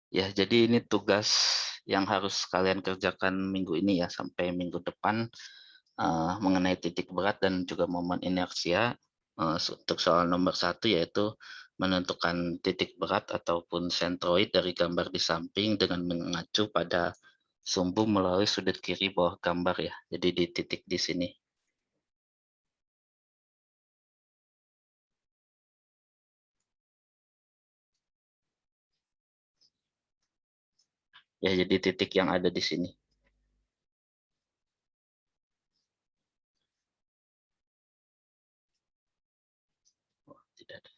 Ya, jadi ini tugas yang harus kalian kerjakan minggu ini ya, sampai minggu depan mengenai titik berat dan juga momen inersia. Untuk soal nomor 1 yaitu menentukan titik berat ataupun sentroid dari gambar di samping dengan mengacu pada sumbu melalui sudut kiri bawah gambar ya. Jadi di titik di sini. Ya, jadi titik yang ada di sini. Tidak ada.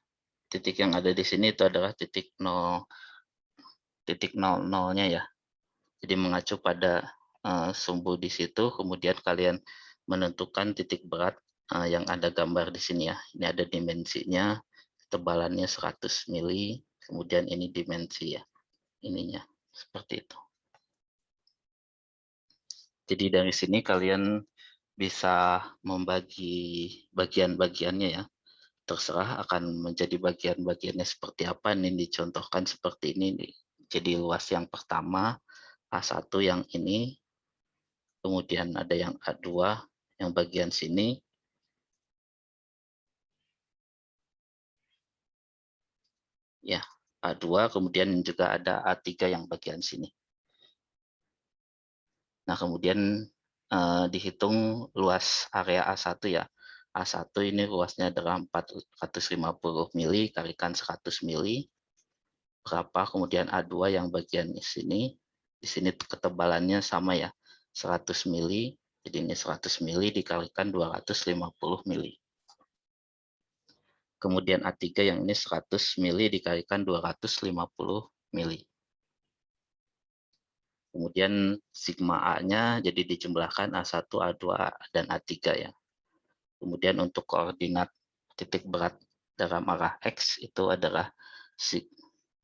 Titik yang ada di sini itu adalah titik 0, titik 00-nya ya. Jadi mengacu pada sumbu di situ, kemudian kalian menentukan titik berat yang ada gambar di sini ya. Ini ada dimensinya, tebalannya 100 mili, kemudian ini dimensi ya, ininya seperti itu. Jadi dari sini kalian bisa membagi bagian-bagiannya ya. Terserah akan menjadi bagian-bagiannya seperti apa. Ini dicontohkan seperti ini. Jadi luas yang pertama A1 yang ini, kemudian ada yang A2 yang bagian sini, ya A2, kemudian juga ada A3 yang bagian sini. Nah, kemudian dihitung luas area A1 ya. A1 ini luasnya adalah 450 mili kalikan 100 mili. Berapa? Kemudian A2 yang bagian di sini ketebalannya sama ya, 100 mili. Jadi ini 100 mili dikalikan 250 mili. Kemudian A3 yang ini 100 mili dikalikan 250 mili. Kemudian sigma A-nya jadi dijumlahkan A1, A2, dan A3 ya. Kemudian untuk koordinat titik berat dalam arah X itu adalah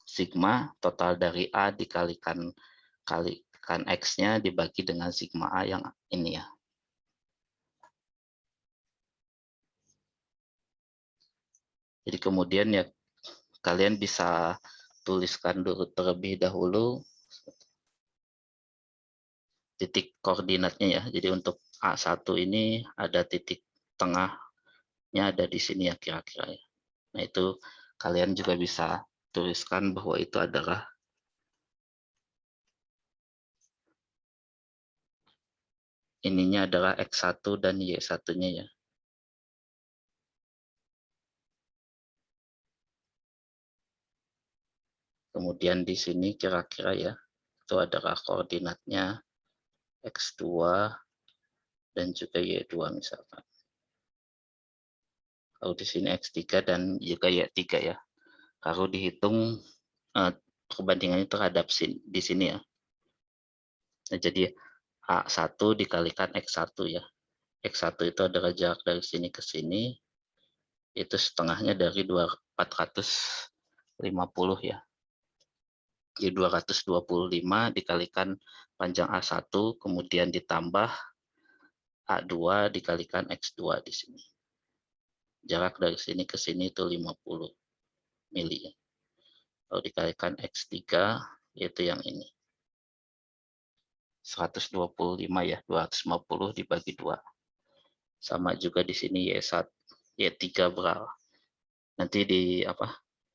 sigma total dari A dikalikan X-nya dibagi dengan sigma A yang ini ya. Jadi kemudian ya kalian bisa tuliskan dulu terlebih dahulu titik koordinatnya ya. Jadi untuk A1 ini ada titik tengahnya ada di sini ya kira-kira ya. Nah, itu kalian juga bisa tuliskan bahwa itu adalah ininya adalah X1 dan Y1-nya ya. Kemudian di sini kira-kira ya, itu adalah koordinatnya X2 dan juga Y2 misalkan. Kalau di sini X3 dan juga Y3 ya. Kalau dihitung perbandingannya terhadap di sini ya. Nah, jadi A1 dikalikan X1 ya. X1 itu adalah jarak dari sini ke sini, itu setengahnya dari 450 ya. Jadi 225 dikalikan panjang A1, kemudian ditambah A2 dikalikan X2 di sini. Jarak dari sini ke sini itu 50 mili. Kalau dikalikan X3, yaitu yang ini. 125 ya, 250 dibagi 2. Sama juga di sini Y1, Y3 berapa? Nanti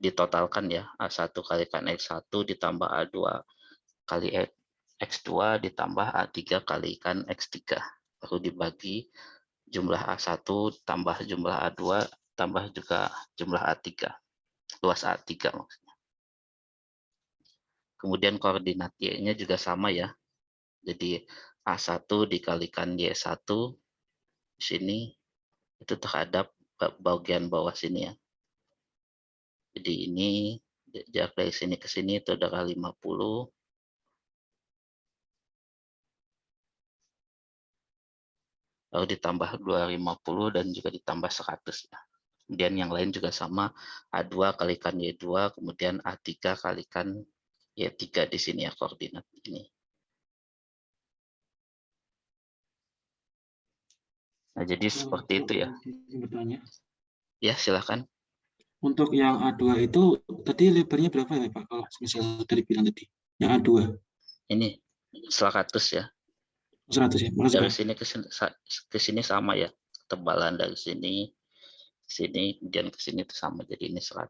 ditotalkan ya, A1 kalikan X1 ditambah A2 kali X2 ditambah A3 kalikan X3. Lalu dibagi jumlah A1 tambah jumlah A2 tambah juga jumlah A3. Luas A3 maksudnya. Kemudian koordinat Y-nya juga sama ya. Jadi A1 dikalikan Y1 di sini itu terhadap bagian bawah sini ya. Jadi ini jarak dari sini ke sini itu adalah 50. Lalu ditambah 250 dan juga ditambah 100 ya. Kemudian yang lain juga sama, A2 kalikan Y2, kemudian A3 kalikan Y3 di sini ya koordinat ini. Nah, jadi seperti itu ya. Bertanya. Ya, silakan. Untuk yang A2 itu tadi lebarnya berapa ya Pak? Kalau misalnya tadi bilang tadi. Yang A2. Ini 100 ya. 100 ya. Makasih, Dari Pak. sini ke sini sama ya. Tebalan dari sini kemudian ke sini itu sama, jadi ini 100.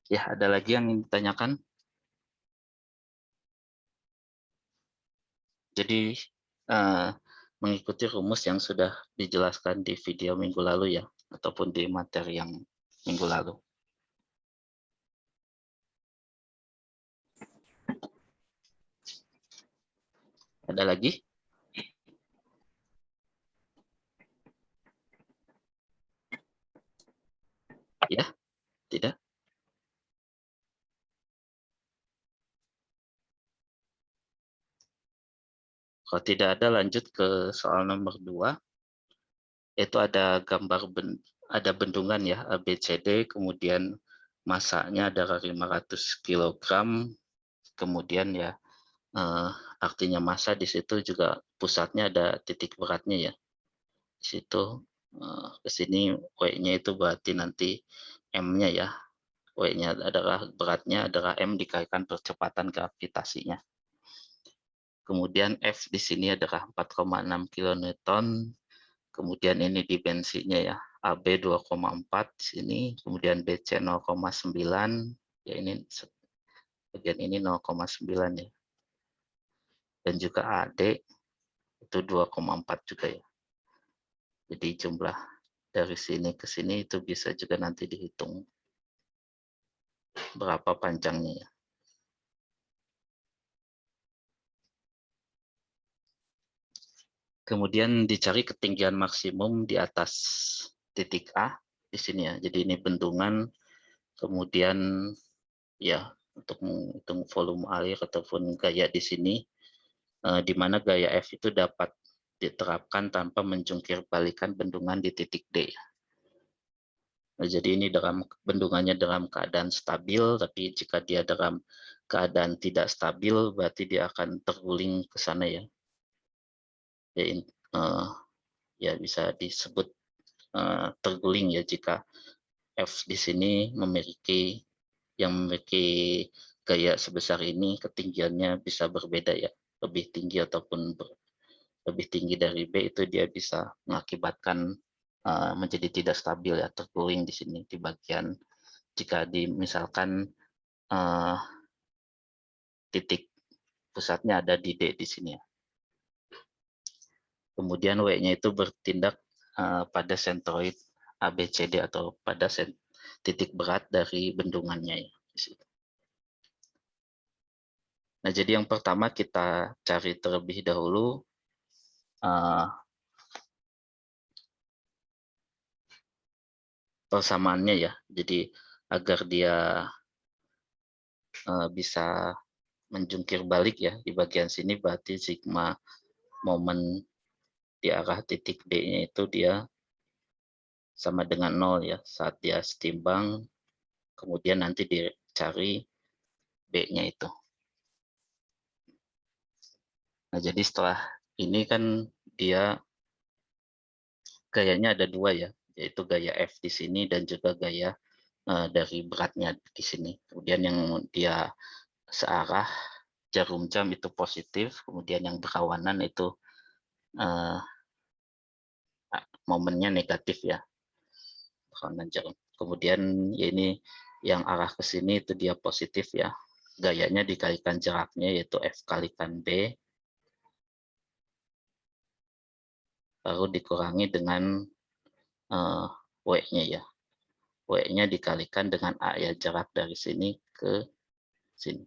Ya, ada lagi yang ingin ditanyakan? Jadi mengikuti rumus yang sudah dijelaskan di video minggu lalu ya, ataupun di materi yang minggu lalu. Ada lagi? Ya, tidak? Kalau tidak ada, lanjut ke soal nomor 2. Itu ada gambar ada bendungan ya, ABCD, kemudian masanya adalah 500 kg, kemudian ya artinya massa di situ juga pusatnya ada titik beratnya ya. Di situ ke sini W-nya itu berarti nanti M-nya ya. W-nya adalah beratnya adalah M dikalikan percepatan gravitasinya. Kemudian F di sini adalah 4,6 kN. Kemudian ini dimensinya ya, AB 2,4 sini, kemudian BC 0,9, ya ini bagian ini 0,9 ya. Dan juga AD itu 2,4 juga ya. Jadi jumlah dari sini ke sini itu bisa juga nanti dihitung berapa panjangnya ya. Kemudian dicari ketinggian maksimum di atas titik A di sini ya. Jadi ini bendungan, kemudian ya untuk menghitung volume air ataupun gaya di sini, di mana gaya F itu dapat diterapkan tanpa menjungkir balikan bendungan di titik D. Nah, jadi ini bendungannya dalam keadaan stabil, tapi jika dia dalam keadaan tidak stabil, berarti dia akan terguling ke sana ya. Ya bisa disebut terguling ya jika F di sini memiliki gaya sebesar ini, ketinggiannya bisa berbeda ya, lebih tinggi ataupun lebih tinggi dari B, itu dia bisa mengakibatkan menjadi tidak stabil ya, terguling di sini di bagian jika misalkan titik pusatnya ada di D di sini ya. Kemudian W-nya itu bertindak pada sentroid ABCD atau pada titik berat dari bendungannya ya. Nah, jadi yang pertama kita cari terlebih dahulu persamaannya ya. Jadi agar dia bisa menjungkir balik ya di bagian sini, berarti sigma momen di arah titik D-nya itu dia sama dengan 0 ya saat dia setimbang, kemudian nanti dicari B-nya itu. Nah, jadi setelah ini kan dia gayanya ada dua ya, yaitu gaya F di sini dan juga gaya dari beratnya di sini. Kemudian yang dia searah jarum jam itu positif, kemudian yang berlawanan itu momennya negatif ya. Berlawanan jarum. Kemudian ya ini yang arah ke sini itu dia positif ya. Gayanya dikalikan jaraknya yaitu F kalikan B, baru dikurangi dengan W-nya ya. W-nya dikalikan dengan A ya, jarak dari sini ke sini.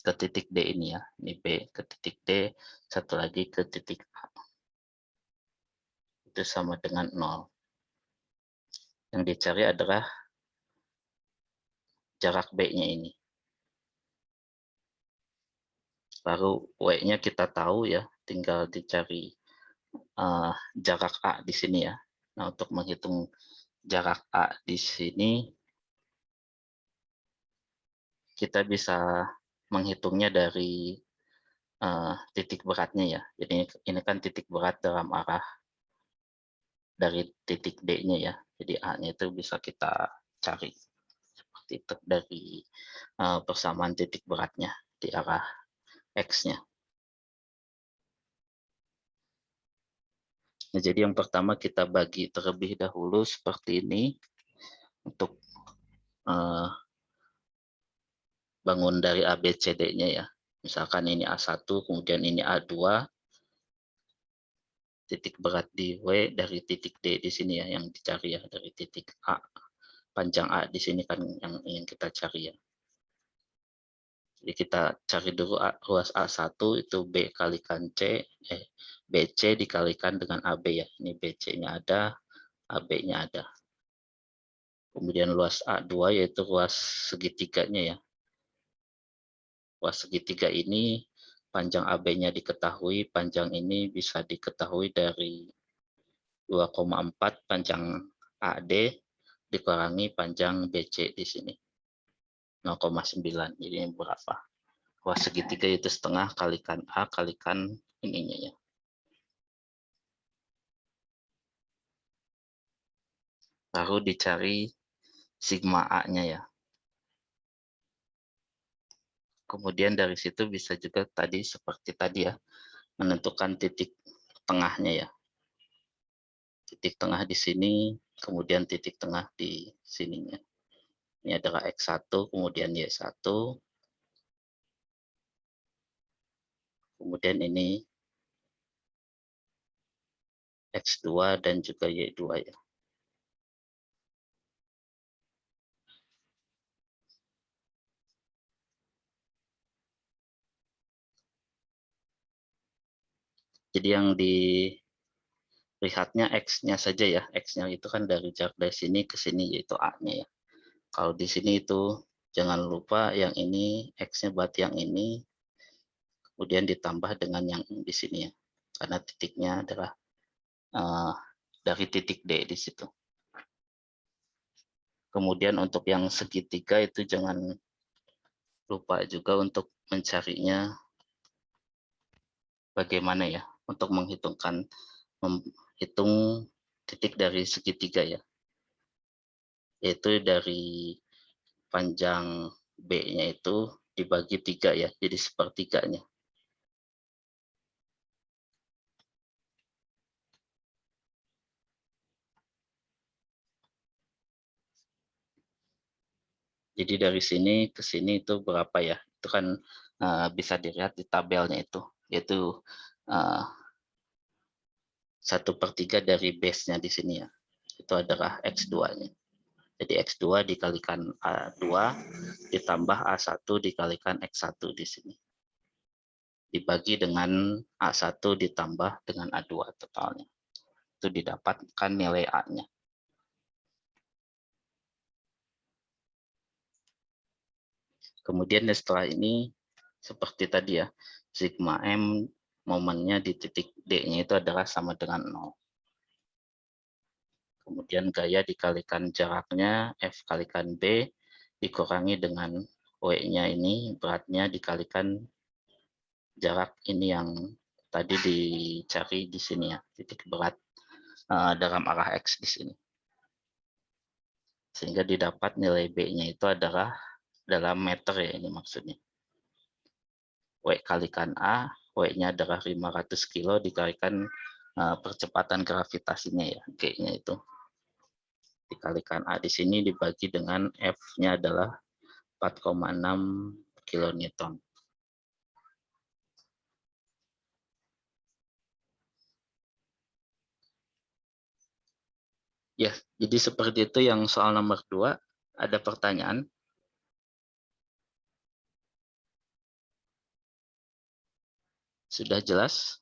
Ke titik D ini ya. Ini B ke titik D, satu lagi ke titik A. Itu sama dengan 0. Yang dicari adalah jarak B-nya ini. Baru W-nya kita tahu ya, tinggal dicari jarak A di sini ya. Nah, untuk menghitung jarak A di sini, kita bisa menghitungnya dari titik beratnya ya. Jadi ini kan titik berat dalam arah dari titik D-nya ya. Jadi A-nya itu bisa kita cari seperti itu dari persamaan titik beratnya di arah X-nya. Nah, jadi yang pertama kita bagi terlebih dahulu seperti ini untuk bangun dari ABCD-nya ya. Misalkan ini A1, kemudian ini A2, titik berat di W dari titik D di sini ya yang dicari ya, dari titik A. Panjang A di sini kan yang ingin kita cari ya. Jadi kita cari dulu ruas A1 itu B kalikan C, BC dikalikan dengan AB ya. Ini BC-nya ada, AB-nya ada. Kemudian luas A2 yaitu ruas segitiganya ya. Ruas segitiga ini panjang AB-nya diketahui, panjang ini bisa diketahui dari 2,4 panjang AD dikurangi panjang BC di sini 0,9. Jadi ini berapa? Ruas segitiga itu setengah kalikan A kalikan ininya ya. Baru dicari sigma A-nya ya. Kemudian dari situ bisa juga tadi seperti tadi ya, menentukan titik tengahnya ya. Titik tengah di sini, kemudian titik tengah di sininya. Ini adalah X1, kemudian Y1, kemudian ini X2 dan juga Y2 ya. Jadi yang dilihatnya X-nya saja ya. X-nya itu kan dari jarak dari sini ke sini yaitu A-nya ya. Kalau di sini itu jangan lupa yang ini X-nya buat yang ini, kemudian ditambah dengan yang di sini ya. Karena titiknya adalah dari titik D di situ. Kemudian untuk yang segitiga itu jangan lupa juga untuk mencarinya bagaimana ya, untuk menghitung titik dari segitiga ya, yaitu dari panjang B-nya itu dibagi 3 ya, jadi sepertiganya. Jadi dari sini ke sini itu berapa ya? Itu kan bisa dilihat di tabelnya itu, yaitu 1/3 dari base-nya di sini ya. Itu adalah X2-nya. Jadi X2 dikalikan A2 ditambah A1 dikalikan X1 di sini. Dibagi dengan A1 ditambah dengan A2 totalnya. Itu didapatkan nilai A-nya. Kemudian setelah ini seperti tadi ya, sigma M momennya di titik D-nya itu adalah sama dengan 0. Kemudian gaya dikalikan jaraknya F kalikan B dikurangi dengan W-nya ini, beratnya dikalikan jarak ini yang tadi dicari di sini ya, titik berat dalam arah X di sini. Sehingga didapat nilai B-nya itu adalah dalam meter ya, ini maksudnya. W kalikan A, W-nya adalah 500 kilo dikalikan percepatan gravitasinya ya, G-nya itu. Dikalikan A di sini dibagi dengan F-nya adalah 4,6 kilonewton. Ya, jadi seperti itu yang soal nomor 2. Ada pertanyaan? Sudah jelas?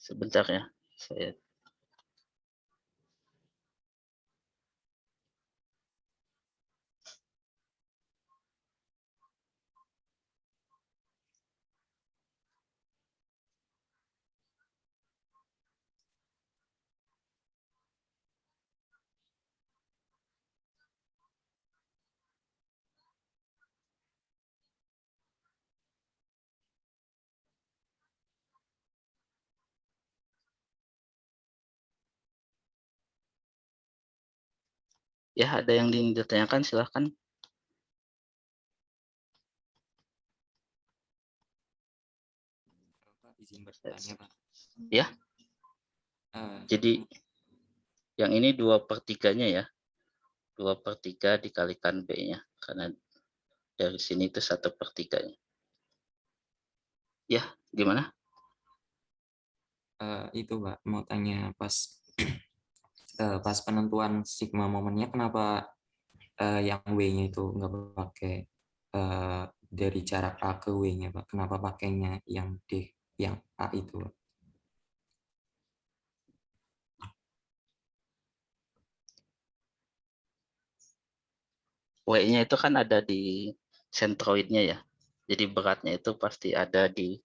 Sebentar ya, saya ya, ada yang ditanyakan silahkan. Pak, izin bertanya, Pak. Ya, jadi yang ini 2/3-nya ya, 2/3 dikalikan B-nya, karena dari sini itu 1/3-nya. Ya, gimana? Itu Pak, mau tanya pas pas penentuan sigma momennya kenapa yang W-nya itu nggak pakai dari jarak A ke W-nya, Pak? Kenapa pakainya yang D, yang A itu, Pak? W-nya itu kan ada di sentroidnya ya. Jadi beratnya itu pasti ada di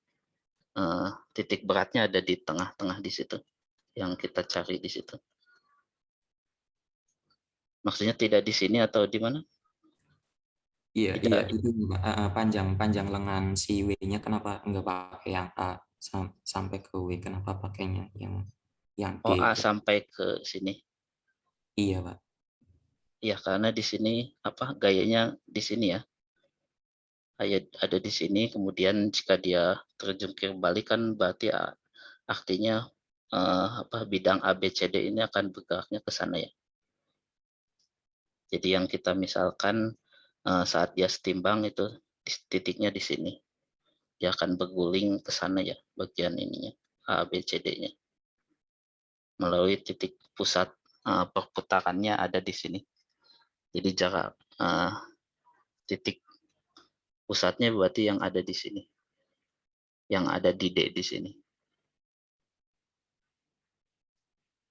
titik beratnya ada di tengah-tengah di situ. Yang kita cari di situ. Maksudnya tidak di sini atau di mana? Iya, Tidak iya ada. itu Pak. Panjang lengan si W-nya kenapa nggak pakai yang A sampai ke W? Kenapa pakainya yang D Oh, A itu? sampai ke sini. Iya, Pak. Ya, karena di sini apa gayanya di sini ya. Ada di sini, kemudian jika dia terjungkir balik kan berarti artinya bidang ABCD ini akan bergeraknya ke sana ya. Jadi yang kita misalkan saat dia setimbang itu titiknya di sini. Dia akan berguling ke sana ya, bagian ininya, ABCD-nya. Melalui titik pusat perputarannya ada di sini. Jadi jarak titik pusatnya berarti yang ada di sini. Yang ada di D di sini.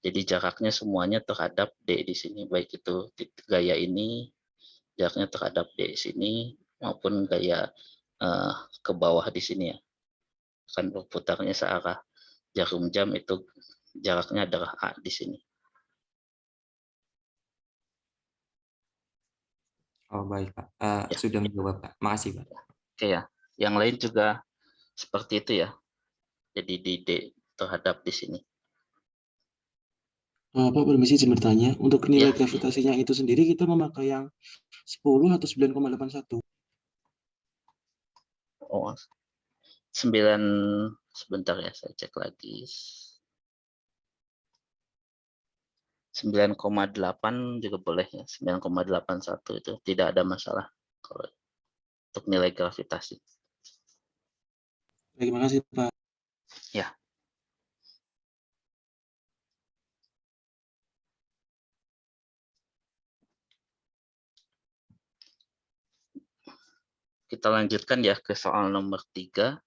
Jadi jaraknya semuanya terhadap D di sini, baik itu gaya ini, jaraknya terhadap D di sini, maupun gaya ke bawah di sini ya. Akan berputarnya searah jarum jam itu jaraknya adalah A di sini. Oh, baik, Pak. Ya. Sudah menjawab, Pak. Makasih, Pak. Oke ya. Yang lain juga seperti itu ya. Jadi di D terhadap di sini. Pak, permisi izin bertanya. Untuk Ya. nilai gravitasinya itu sendiri kita memakai yang 10 atau 9,81? Oh, 9 sebentar ya, saya cek lagi. 9,8 juga boleh ya. 9,81 itu tidak ada masalah kalau untuk nilai gravitasi. Terima kasih, Pak. Ya. Kita lanjutkan ya ke soal nomor 3.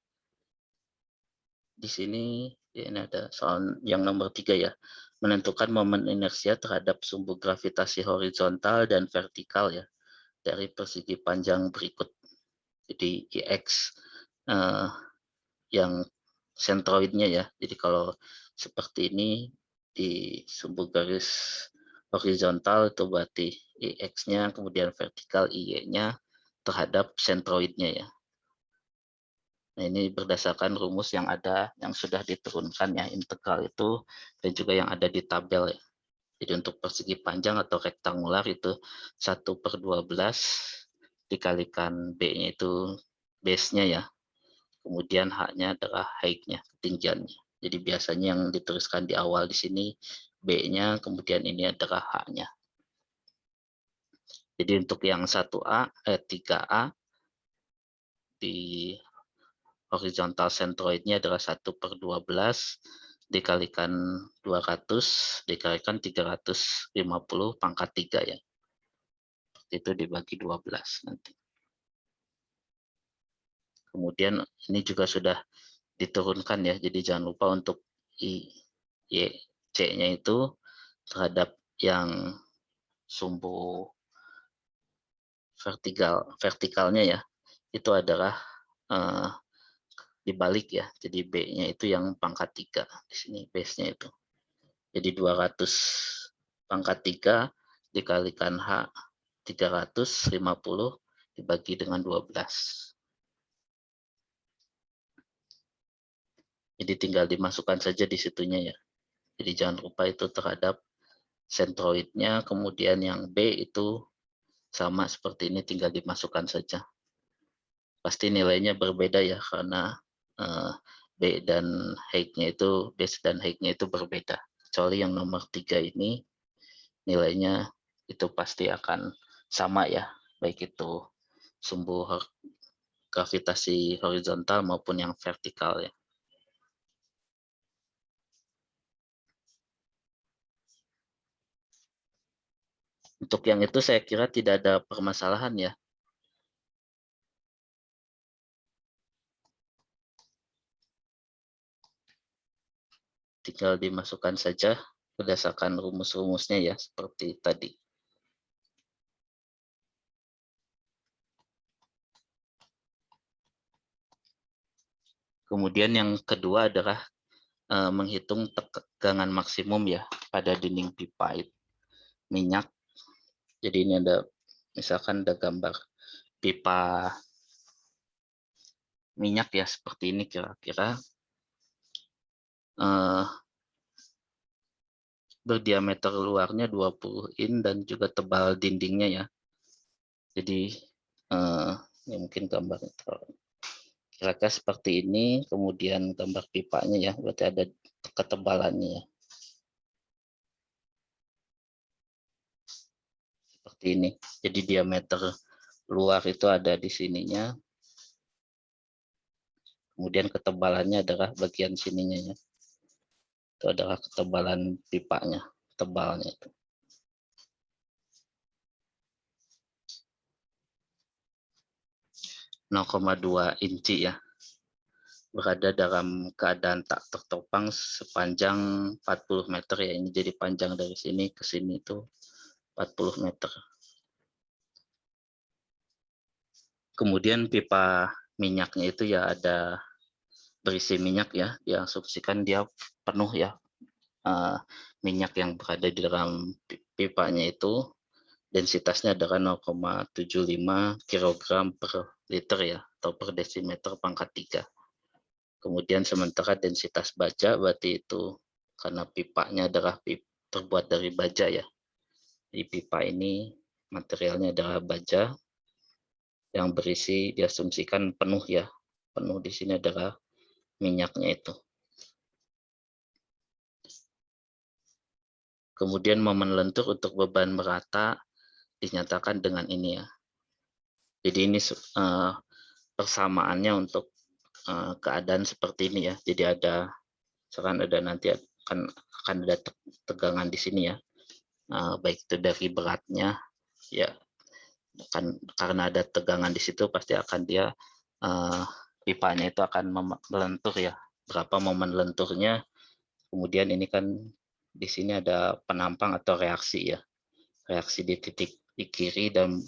Di sini ya, ini ada soal yang nomor 3 ya. Menentukan momen inersia terhadap sumbu gravitasi horizontal dan vertikal ya dari persegi panjang berikut. Jadi IX yang sentroidnya ya. Jadi kalau seperti ini di sumbu garis horizontal itu berarti IX-nya, kemudian vertikal IY-nya terhadap sentroidnya ya. Nah, ini berdasarkan rumus yang ada, yang sudah diturunkan ya, integral itu, dan juga yang ada di tabel ya. Jadi untuk persegi panjang atau rektangular itu 1/12 dikalikan B-nya itu base-nya ya. Kemudian H-nya adalah height-nya, ketinggiannya. Jadi biasanya yang dituliskan di awal di sini B-nya, kemudian ini adalah H-nya. Jadi untuk yang 3A di horizontal centroidnya adalah 1/12 dikalikan 200 dikalikan 350 pangkat 3 ya. Itu dibagi 12 nanti. Kemudian ini juga sudah diturunkan ya, jadi jangan lupa untuk Y, C-nya itu terhadap yang sumbu vertikalnya ya, itu adalah dibalik ya. Jadi B-nya itu yang pangkat 3 di sini, base-nya itu. Jadi 200 pangkat 3 dikalikan H 350 dibagi dengan 12. Jadi tinggal dimasukkan saja di situnya ya. Jadi jangan lupa itu terhadap sentroidnya, kemudian yang B itu sama seperti ini, tinggal dimasukkan saja. Pasti nilainya berbeda ya, karena B dan height-nya itu, base dan height-nya itu berbeda. Kecuali yang nomor 3 ini nilainya itu pasti akan sama ya, baik itu sumbu gravitasi horizontal maupun yang vertikal ya. Untuk yang itu saya kira tidak ada permasalahan ya. Tinggal dimasukkan saja berdasarkan rumus-rumusnya ya, seperti tadi. Kemudian yang kedua adalah menghitung tegangan maksimum ya pada dinding pipa minyak. Jadi ini ada, misalkan ada gambar pipa minyak ya, seperti ini kira-kira. Berdiameter luarnya 20 in dan juga tebal dindingnya ya. Jadi ya mungkin gambar kira-kira seperti ini, kemudian gambar pipanya ya, berarti ada ketebalannya ya. Seperti ini. Jadi diameter luar itu ada di sininya. Kemudian ketebalannya adalah bagian sininya ya. Itu adalah ketebalan pipanya, tebalnya itu. .2 inci ya. Berada dalam keadaan tak tertopang sepanjang 40 meter ya. Ini jadi panjang dari sini ke sini itu 40 meter. Kemudian pipa minyaknya itu ya ada berisi minyak ya, diasumsikan dia penuh ya. Minyak yang berada di dalam pipanya itu densitasnya adalah 0,75 kg per liter ya, atau per desimeter pangkat 3. Kemudian sementara densitas baja berarti itu karena pipanya adalah terbuat dari baja ya. Di pipa ini materialnya adalah baja yang berisi, diasumsikan penuh ya. Penuh di sini adalah minyaknya itu. Kemudian momen lentur untuk beban merata dinyatakan dengan ini ya. Jadi ini persamaannya untuk keadaan seperti ini ya. Jadi ada, misalkan ada nanti akan ada tegangan di sini ya. Baik itu dari beratnya ya, kan karena ada tegangan di situ pasti akan dia pipanya itu akan melentur ya. Berapa momen lenturnya, kemudian ini kan di sini ada penampang atau reaksi ya, reaksi di titik di kiri dan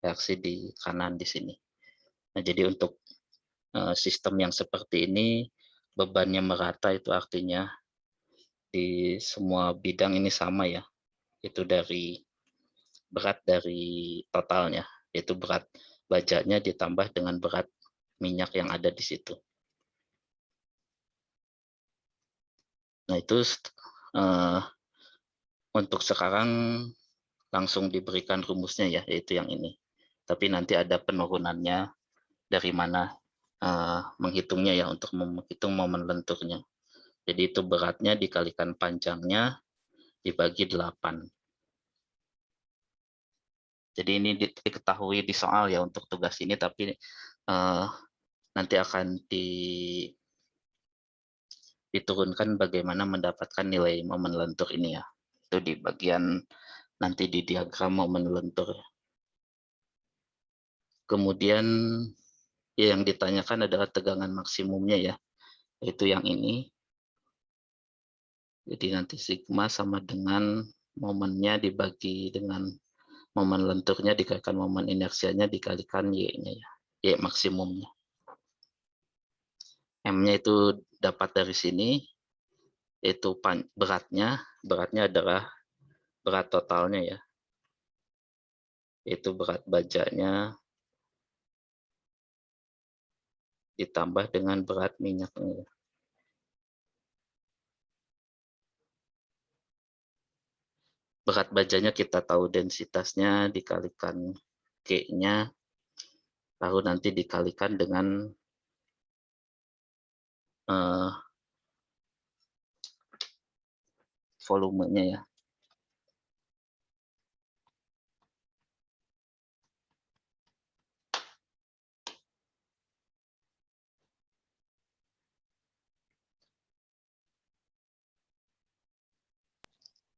reaksi di kanan di sini. Nah jadi untuk sistem yang seperti ini bebannya merata, itu artinya di semua bidang ini sama ya, itu dari berat dari totalnya, yaitu berat bajanya ditambah dengan berat minyak yang ada di situ. Nah itu untuk sekarang langsung diberikan rumusnya ya, yaitu yang ini. Tapi nanti ada penurunannya dari mana menghitungnya ya, untuk menghitung momen lenturnya. Jadi itu beratnya dikalikan panjangnya dibagi 8. Jadi ini diketahui di soal ya untuk tugas ini, tapi nanti akan diturunkan bagaimana mendapatkan nilai momen lentur ini ya. Itu di bagian nanti di diagram momen lentur. Kemudian yang ditanyakan adalah tegangan maksimumnya ya, yaitu yang ini. Jadi nanti sigma sama dengan momennya dibagi dengan momen lenturnya dikalikan momen inersianya dikalikan Y-nya ya, Y maksimumnya. M-nya itu dapat dari sini, itu beratnya adalah berat totalnya ya, itu berat bajanya ditambah dengan berat minyaknya. Berat bajanya kita tahu densitasnya dikalikan G-nya, lalu nanti dikalikan dengan volumenya ya.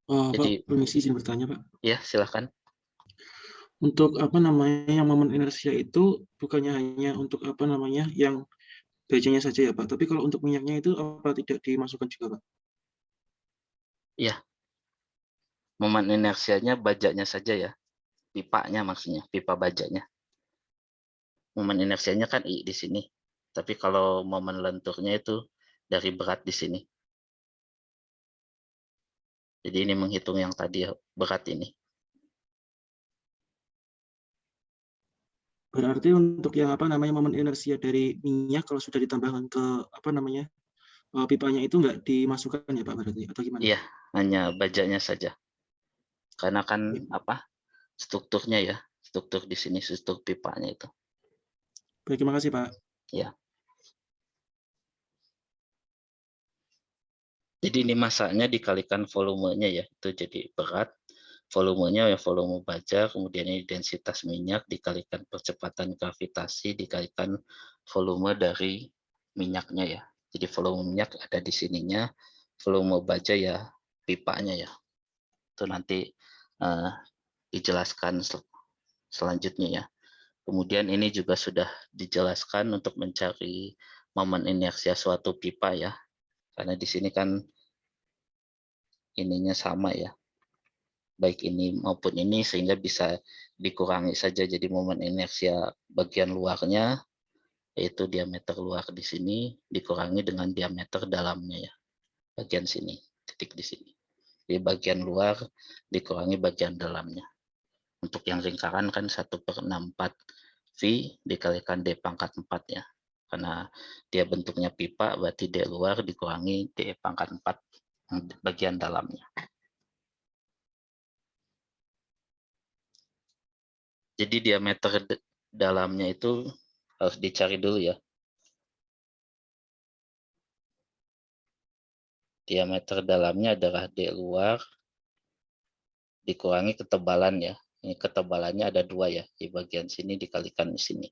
Pak, Jadi permisi izin bertanya, Pak. ya silahkan. Untuk apa namanya yang momen inersia itu bukannya hanya untuk apa namanya yang bajanya saja ya, Pak. Tapi kalau untuk minyaknya itu apa tidak dimasukkan juga, Pak? Ya, momen inersianya bajanya saja ya, pipanya maksudnya, pipa bajanya. Momen inersianya kan I di sini, tapi kalau momen lenturnya itu dari berat di sini. Jadi ini menghitung yang tadi berat ini. Berarti untuk yang apa namanya momen inersia dari minyak kalau sudah ditambahkan ke apa namanya pipanya itu nggak dimasukkan ya, Pak, berarti atau gimana? Iya, hanya bajanya saja. Karena kan apa? Strukturnya ya, struktur di sini, struktur pipanya itu. Baik, terima kasih, Pak. Ya. Jadi ini masanya dikalikan volumenya ya, itu jadi berat. Volumenya ya volume baja, kemudian ini densitas minyak dikalikan percepatan gravitasi dikalikan volume dari minyaknya ya. Jadi volume minyak ada di sininya, volume baja ya pipanya ya. Itu nanti dijelaskan selanjutnya ya. Kemudian ini juga sudah dijelaskan untuk mencari momen inersia suatu pipa ya. Karena di sini kan ininya sama ya. Baik ini maupun ini sehingga bisa dikurangi saja, jadi momen inersia bagian luarnya yaitu diameter luar di sini dikurangi dengan diameter dalamnya ya, bagian sini, titik di sini. Di bagian luar dikurangi bagian dalamnya. Untuk yang lingkaran kan 1/64 V dikalikan D pangkat 4 ya, karena dia bentuknya pipa berarti D luar dikurangi D pangkat 4 bagian dalamnya. Jadi diameter dalamnya itu harus dicari dulu ya. Diameter dalamnya adalah D luar dikurangi ketebalan ya. Ini ketebalannya ada 2 ya. Di bagian sini dikalikan di sini.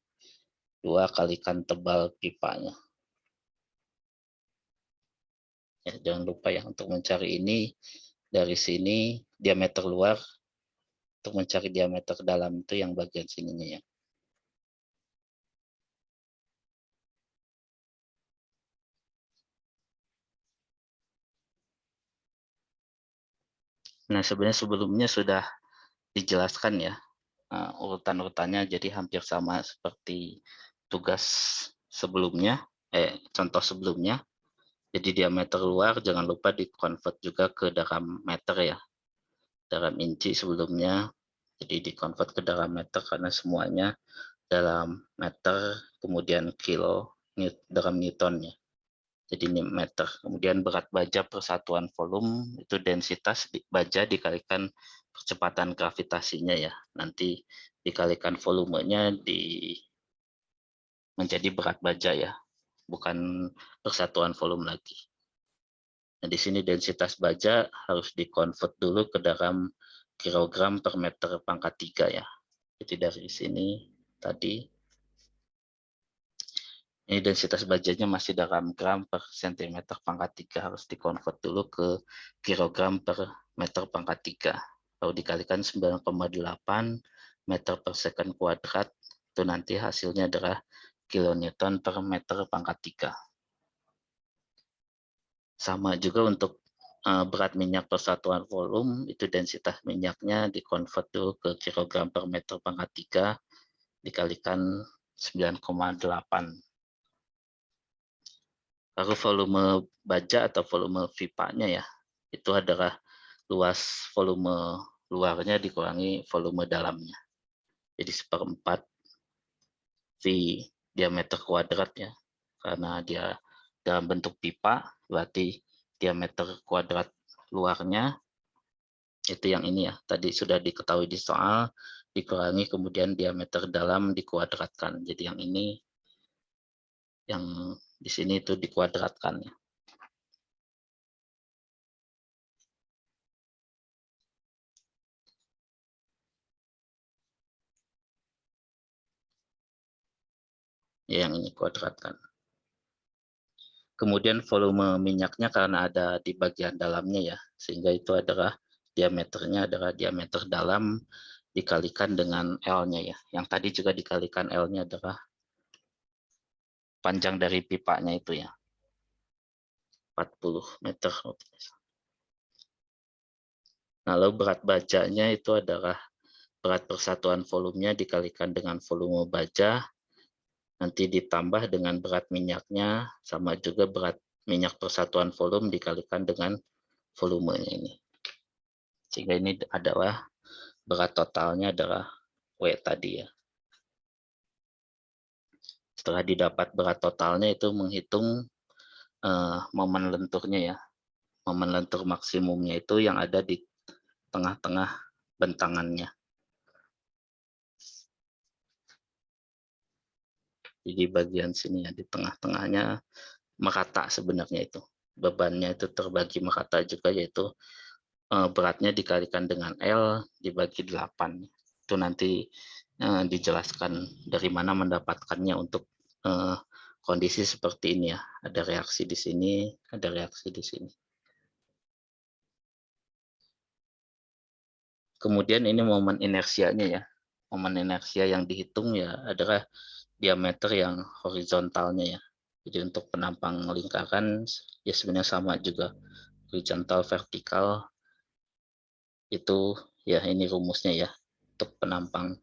2 kalikan tebal pipanya. Ya, jangan lupa ya untuk mencari ini dari sini diameter luar, untuk mencari diameter dalam itu yang bagian sininya ya. Nah, sebenarnya sebelumnya sudah dijelaskan ya urutan-urutannya, jadi hampir sama seperti tugas sebelumnya, contoh sebelumnya. Jadi diameter luar jangan lupa dikonvert juga ke dalam meter ya, dalam inci sebelumnya, jadi dikonvert ke dalam meter karena semuanya dalam meter, kemudian kilo dalam newton ya. Jadi ini meter. Kemudian berat baja per satuan volume itu densitas baja dikalikan percepatan gravitasinya ya. Nanti dikalikan volumenya menjadi berat baja ya, bukan persatuan volume lagi. Nah, di sini densitas baja harus dikonvert dulu ke dalam kilogram per meter pangkat 3 ya. Jadi dari sini tadi ini densitas bajanya masih dalam gram per sentimeter pangkat 3, harus dikonvert dulu ke kilogram per meter pangkat 3. Lalu dikalikan 9,8 meter per second kuadrat, itu nanti hasilnya adalah kilonewton per meter pangkat 3. Sama juga untuk berat minyak per satuan volume, itu densitas minyaknya dikonvert dulu ke kilogram per meter pangkat 3 dikalikan 9,8. Lalu volume baja atau volume pipa-nya ya, itu adalah luas volume luarnya dikurangi volume dalamnya. Jadi 1/4 V diameter kuadrat ya, karena dia dalam bentuk pipa, berarti diameter kuadrat luarnya itu yang ini ya, tadi sudah diketahui di soal, dikurangi kemudian diameter dalam dikuadratkan. Jadi yang ini, yang di sini itu dikuadratkan ya. Ya, yang ini kuadratkan. Kemudian volume minyaknya karena ada di bagian dalamnya ya, sehingga itu adalah diameternya adalah diameter dalam dikalikan dengan L-nya ya. Yang tadi juga dikalikan L-nya adalah panjang dari pipanya itu ya, 40 meter. Lalu berat bajanya itu adalah berat persatuan volumenya dikalikan dengan volume baja, nanti ditambah dengan berat minyaknya, sama juga berat minyak persatuan volume dikalikan dengan volumenya ini. Sehingga ini adalah berat totalnya adalah W tadi ya. Setelah didapat berat totalnya itu menghitung momen lenturnya ya. Momen lentur maksimumnya itu yang ada di tengah-tengah bentangannya. Jadi bagian sini ya, di tengah-tengahnya merata sebenarnya itu. Bebannya itu terbagi merata juga, yaitu beratnya dikalikan dengan L dibagi 8. Itu nanti dijelaskan dari mana mendapatkannya untuk kondisi seperti ini ya. Ada reaksi di sini, ada reaksi di sini. Kemudian ini momen inersianya ya. Momen inersia yang dihitung ya adalah diameter yang horizontalnya ya. Jadi untuk penampang lingkaran ya sebenarnya sama juga, horizontal vertikal itu ya, ini rumusnya ya untuk penampang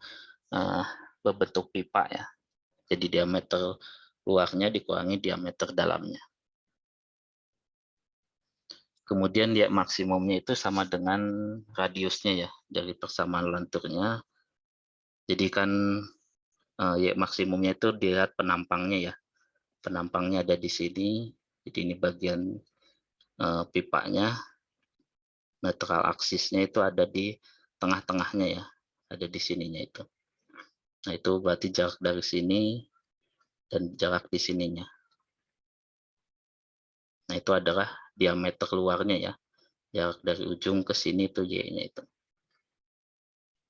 berbentuk pipa ya. Jadi diameter luarnya dikurangi diameter dalamnya. Kemudian ya maksimumnya itu sama dengan radiusnya ya dari persamaan lenturnya. Jadi kan ya maksimumnya itu dilihat penampangnya ya. Penampangnya ada di sini. Jadi ini bagian pipanya. Netral aksisnya itu ada di tengah-tengahnya ya. Ada di sininya itu. Nah, itu berarti jarak dari sini dan jarak di sininya. Nah, itu adalah diameter luarnya ya. Jarak dari ujung ke sini itu Y-nya itu.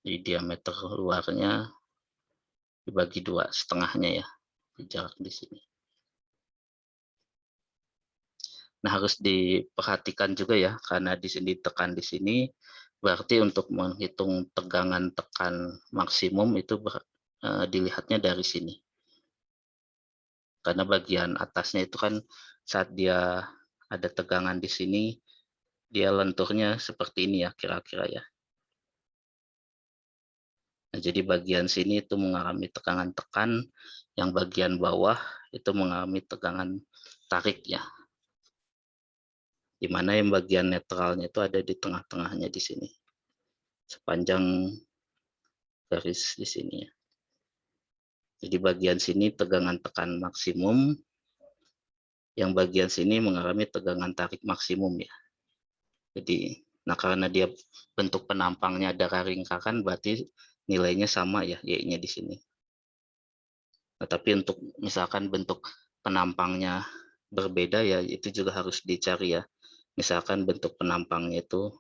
Jadi diameter luarnya dibagi 2, setengahnya ya. Jarak di sini. Nah, harus diperhatikan juga ya, karena di sini tekan di sini, berarti untuk menghitung tegangan tekan maksimum itu dilihatnya dari sini. Karena bagian atasnya itu kan saat dia ada tegangan di sini, dia lenturnya seperti ini ya kira-kira ya. Nah, jadi bagian sini itu mengalami tegangan tekan, yang bagian bawah itu mengalami tegangan tarik ya. Di mana yang bagian netralnya itu ada di tengah-tengahnya di sini. Sepanjang garis di sini ya. Jadi bagian sini tegangan tekan maksimum, yang bagian sini mengalami tegangan tarik maksimum ya. Jadi, nah karena dia bentuk penampangnya ada ringkaran, berarti nilainya sama ya, Y-nya di sini. Nah, tapi untuk misalkan bentuk penampangnya berbeda ya, itu juga harus dicari ya. Misalkan bentuk penampangnya itu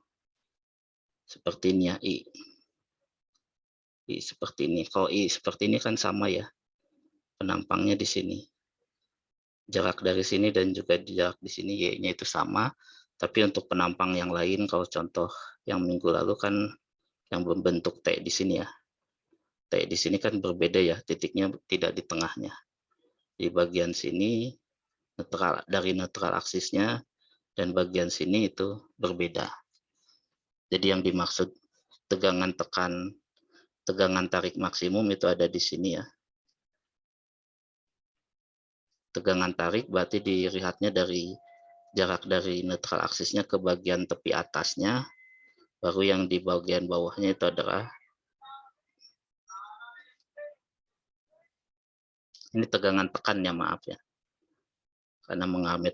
seperti ini ya, I seperti ini. Kalau I seperti ini kan sama ya, penampangnya di sini. Jarak dari sini dan juga jarak di sini Y-nya itu sama. Tapi untuk penampang yang lain, kalau contoh yang minggu lalu kan yang berbentuk T di sini ya. T di sini kan berbeda ya, titiknya tidak di tengahnya. Di bagian sini netral, dari netral aksisnya dan bagian sini itu berbeda. Jadi yang dimaksud tegangan tarik maksimum itu ada di sini ya. Tegangan tarik berarti dilihatnya dari jarak dari netral aksisnya ke bagian tepi atasnya, baru yang di bagian bawahnya itu adalah ini tegangan tekannya, maaf ya, karena mengalami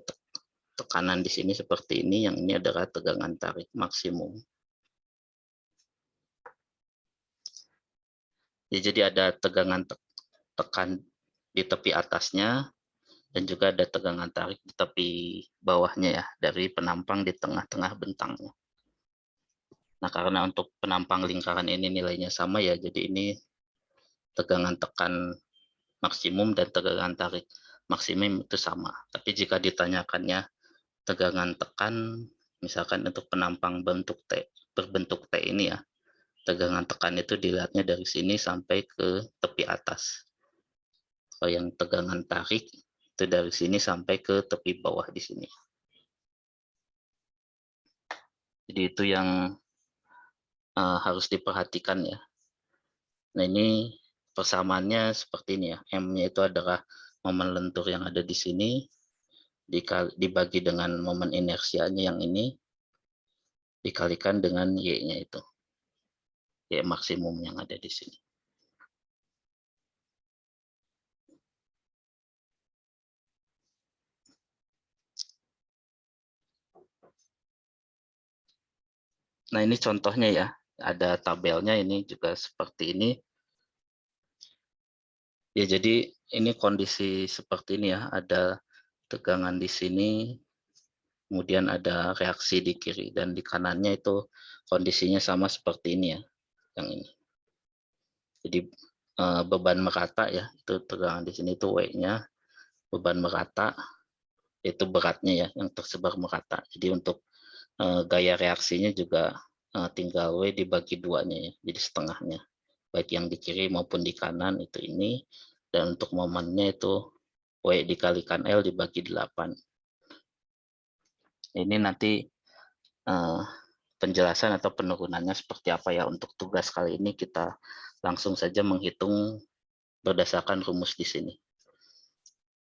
tekanan di sini seperti ini, yang ini adalah tegangan tarik maksimum. Ya, jadi ada tegangan tekan di tepi atasnya dan juga ada tegangan tarik di tepi bawahnya ya, dari penampang di tengah-tengah bentangnya. Nah, karena untuk penampang lingkaran ini nilainya sama ya, jadi ini tegangan tekan maksimum dan tegangan tarik maksimum itu sama. Tapi jika ditanyakannya tegangan tekan, misalkan untuk penampang berbentuk T ini ya, tegangan tekan itu dilihatnya dari sini sampai ke tepi atas. Kalau yang tegangan tarik itu dari sini sampai ke tepi bawah di sini. Jadi itu yang harus diperhatikan ya. Nah, ini persamaannya seperti ini ya. M-nya itu adalah momen lentur yang ada di sini dibagi dengan momen inersianya yang ini dikalikan dengan Y-nya itu. Y maksimum yang ada di sini. Nah, ini contohnya ya. Ada tabelnya, ini juga seperti ini. Ya, jadi ini kondisi seperti ini ya. Ada tegangan di sini, kemudian ada reaksi di kiri, dan di kanannya itu kondisinya sama seperti ini ya, yang ini. Jadi beban merata ya, itu tegangan di sini itu W-nya, beban merata itu beratnya ya, yang tersebar merata. Jadi untuk gaya reaksinya juga tinggal W dibagi 2-nya ya, jadi setengahnya. Baik yang di kiri maupun di kanan itu ini, dan untuk momennya itu W dikalikan L dibagi 8. Ini nanti penjelasan atau penurunannya seperti apa ya. Untuk tugas kali ini kita langsung saja menghitung berdasarkan rumus di sini.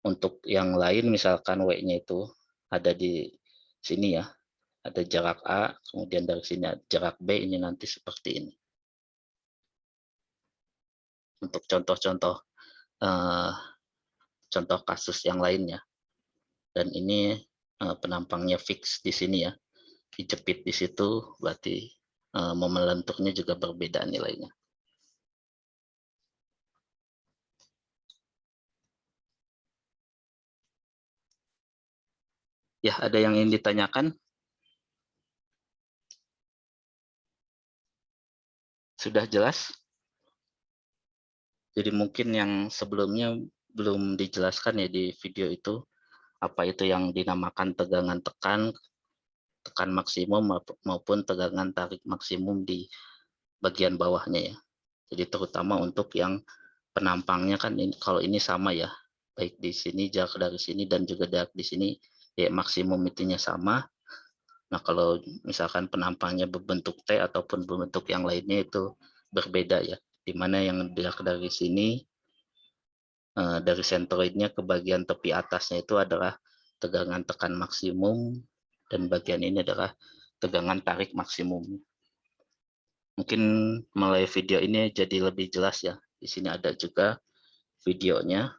Untuk yang lain misalkan W-nya itu ada di sini ya, ada jarak A, kemudian dari sini ada jarak B, ini nanti seperti ini. Untuk contoh-contoh contoh kasus yang lainnya. Dan ini penampangnya fix di sini ya, dijepit di situ, berarti momen lenturnya juga berbeda nilainya. Ya, ada yang ingin ditanyakan? Sudah jelas? Jadi mungkin yang sebelumnya belum dijelaskan ya di video itu, apa itu yang dinamakan tegangan tekan maksimum maupun tegangan tarik maksimum di bagian bawahnya ya. Jadi terutama untuk yang penampangnya kan ini, kalau ini sama ya, baik di sini jarak dari sini dan juga jarak di sini ya, maksimum itunya sama. Nah, kalau misalkan penampangnya berbentuk T ataupun berbentuk yang lainnya itu berbeda ya, di mana yang jarak dari sini dari sentroidnya ke bagian tepi atasnya itu adalah tegangan tekan maksimum, dan bagian ini adalah tegangan tarik maksimum. Mungkin melalui video ini jadi lebih jelas ya. Di sini ada juga videonya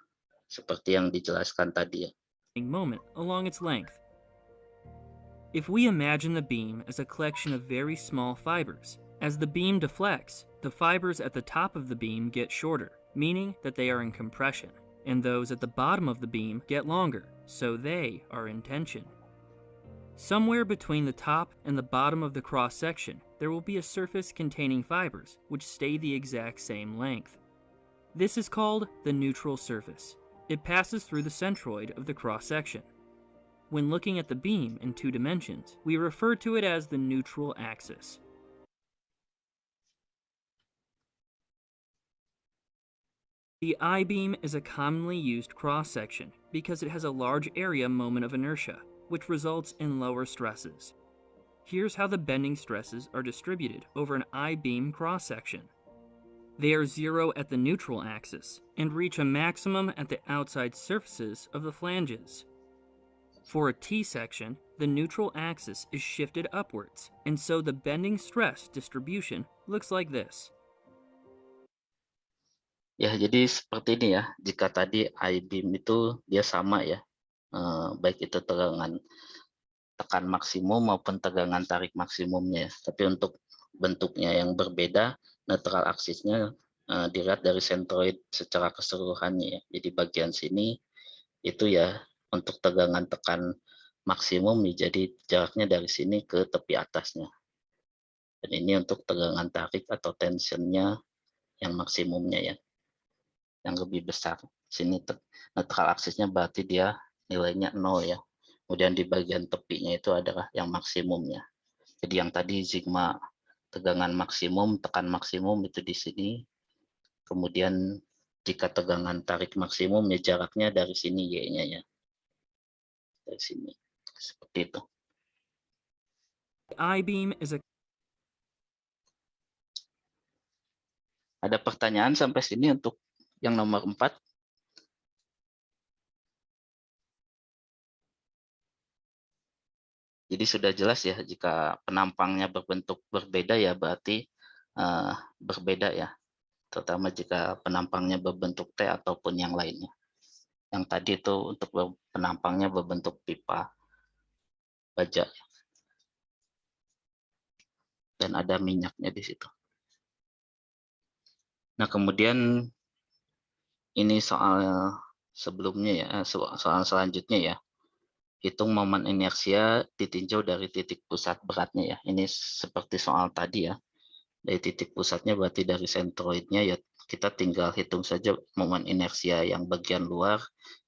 seperti yang dijelaskan tadi ya. Moment along its length. If we imagine the beam as a collection of very small fibers, as the beam deflects, the fibers at the top of the beam get shorter, meaning that they are in compression, and those at the bottom of the beam get longer, so they are in tension. Somewhere between the top and the bottom of the cross-section, there will be a surface containing fibers which stay the exact same length. This is called the neutral surface. It passes through the centroid of the cross-section. When looking at the beam in 2 dimensions, we refer to it as the neutral axis. The I-beam is a commonly used cross-section because it has a large area moment of inertia. which results in lower stresses. Here's how the bending stresses are distributed over an I-beam cross-section. They are zero at the neutral axis and reach a maximum at the outside surfaces of the flanges. For a T-section, the neutral axis is shifted upwards, and so the bending stress distribution looks like this. Ya, jadi seperti ini ya. Jika tadi I-beam itu dia sama ya, baik itu tekan maksimum maupun tegangan tarik maksimumnya. Tapi untuk bentuknya yang berbeda, neutral aksisnya dilihat dari sentroid secara keseluruhannya ya. Jadi bagian sini itu ya untuk tegangan tekan maksimum, jadi jaraknya dari sini ke tepi atasnya. Dan ini untuk tegangan tarik atau tensionnya yang maksimumnya ya, yang lebih besar. Sini neutral aksisnya berarti dia nilainya 0 ya. Kemudian di bagian tepinya itu adalah yang maksimumnya. Jadi yang tadi sigma tegangan maksimum, tekan maksimum itu di sini. Kemudian jika tegangan tarik maksimum ya jaraknya dari sini Y-nya ya. Dari sini. Seperti itu. I-beam is a Ada pertanyaan sampai sini untuk yang nomor 4? Jadi sudah jelas ya, jika penampangnya berbentuk berbeda ya berarti berbeda ya. Terutama jika penampangnya berbentuk T ataupun yang lainnya. Yang tadi itu untuk penampangnya berbentuk pipa baja. Dan ada minyaknya di situ. Nah, kemudian ini soal sebelumnya ya, soal selanjutnya ya. Hitung momen inersia ditinjau dari titik pusat beratnya ya. Ini seperti soal tadi ya. Dari titik pusatnya berarti dari sentroidnya ya, kita tinggal hitung saja momen inersia yang bagian luar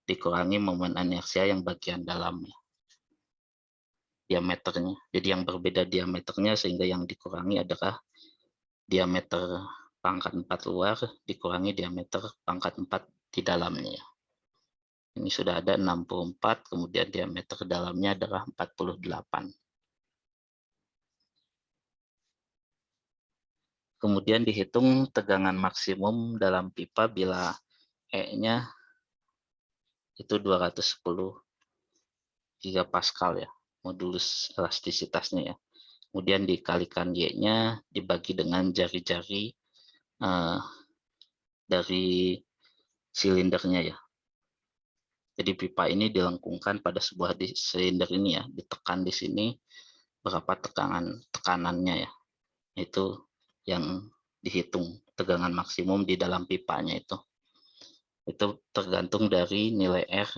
dikurangi momen inersia yang bagian dalamnya. Diameternya. Jadi yang berbeda diameternya sehingga yang dikurangi adalah diameter pangkat 4 luar dikurangi diameter pangkat 4 di dalamnya. Ini sudah ada 64, kemudian diameter dalamnya adalah 48. Kemudian dihitung tegangan maksimum dalam pipa bila E-nya itu 210 gigapascal ya, modulus elastisitasnya ya. Kemudian dikalikan Y-nya dibagi dengan jari-jari dari silindernya ya. Jadi pipa ini dilengkungkan pada sebuah silinder ini ya, ditekan di sini berapa tekanannya ya. Itu yang dihitung tegangan maksimum di dalam pipanya itu. Itu tergantung dari nilai R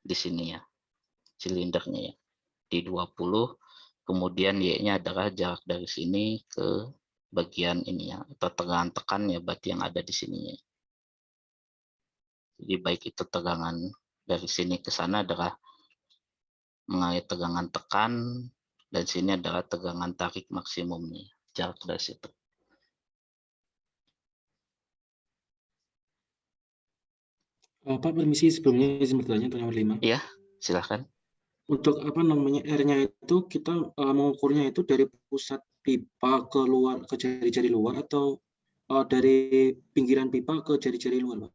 di sini ya, silindernya ya. Di 20, kemudian Y-nya adalah jarak dari sini ke bagian ini ya, atau tegangan tekan ya, berarti yang ada di sini. Jadi baik itu tegangan dari sini ke sana adalah mengalir tegangan tekan, dan sini adalah tegangan tarik maksimumnya, jarak dari situ. Pak, permisi sebelumnya izin bertanya untuk nomor 5. Iya, silahkan. Untuk apa namanya R-nya itu kita mengukurnya itu dari pusat pipa keluar ke jari-jari luar atau dari pinggiran pipa ke jari-jari luar, Pak?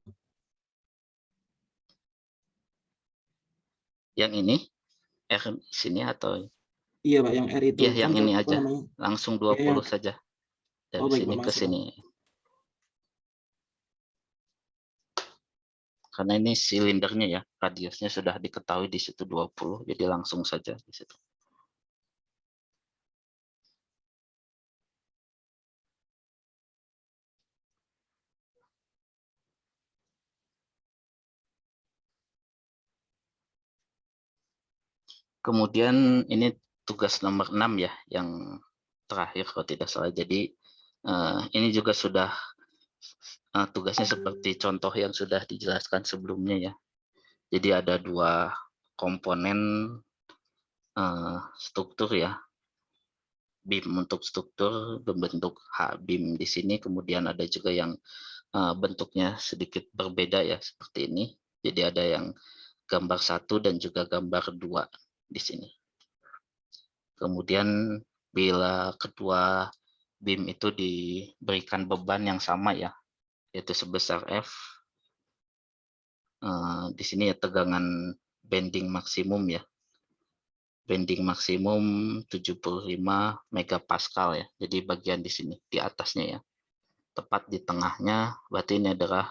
Yang ini R sini atau? Iya, Pak, yang R itu Iya, yang kan ini apa aja. namanya? Langsung 20 saja. Dari baik, sini Pak, ke makasih, sini. Karena ini silindernya ya, radiusnya sudah diketahui di situ 20, jadi langsung saja di situ. Kemudian ini tugas nomor 6 ya, yang terakhir kalau tidak salah. Jadi ini juga sudah tugasnya seperti contoh yang sudah dijelaskan sebelumnya ya. Jadi ada 2 komponen struktur ya. Beam untuk struktur berbentuk H-beam di sini, kemudian ada juga yang bentuknya sedikit berbeda ya, seperti ini. Jadi ada yang gambar 1 dan juga gambar 2. di sini. Kemudian bila kedua beam itu diberikan beban yang sama ya, yaitu sebesar F, di sini ya tegangan bending maksimum ya. Bending maksimum 75 megapascal ya. Jadi bagian di sini, di atasnya ya. Tepat di tengahnya, berarti ini adalah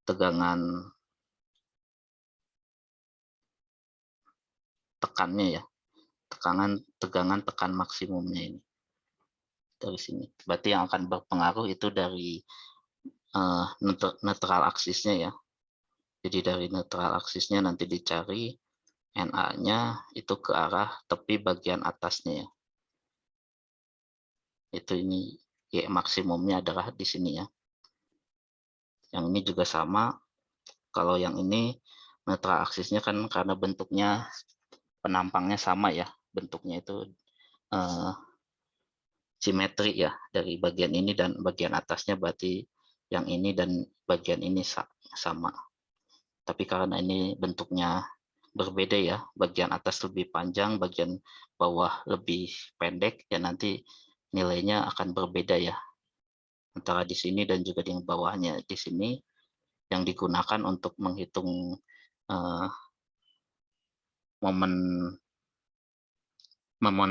tegangan tekannya ya. Tegangan tekan maksimumnya ini. Dari sini. Berarti yang akan berpengaruh itu dari neutral aksisnya ya. Jadi dari neutral aksisnya nanti dicari NA-nya itu ke arah tepi bagian atasnya ya. Itu ini Y maksimumnya adalah di sini ya. Yang ini juga sama. Kalau yang ini neutral aksisnya kan karena bentuknya penampangnya sama ya. Bentuknya itu simetri ya dari bagian ini dan bagian atasnya, berarti yang ini dan bagian ini sama. Tapi karena ini bentuknya berbeda ya, bagian atas lebih panjang, bagian bawah lebih pendek, ya nanti nilainya akan berbeda ya antara di sini dan juga di bawahnya. Di sini yang digunakan untuk menghitung momen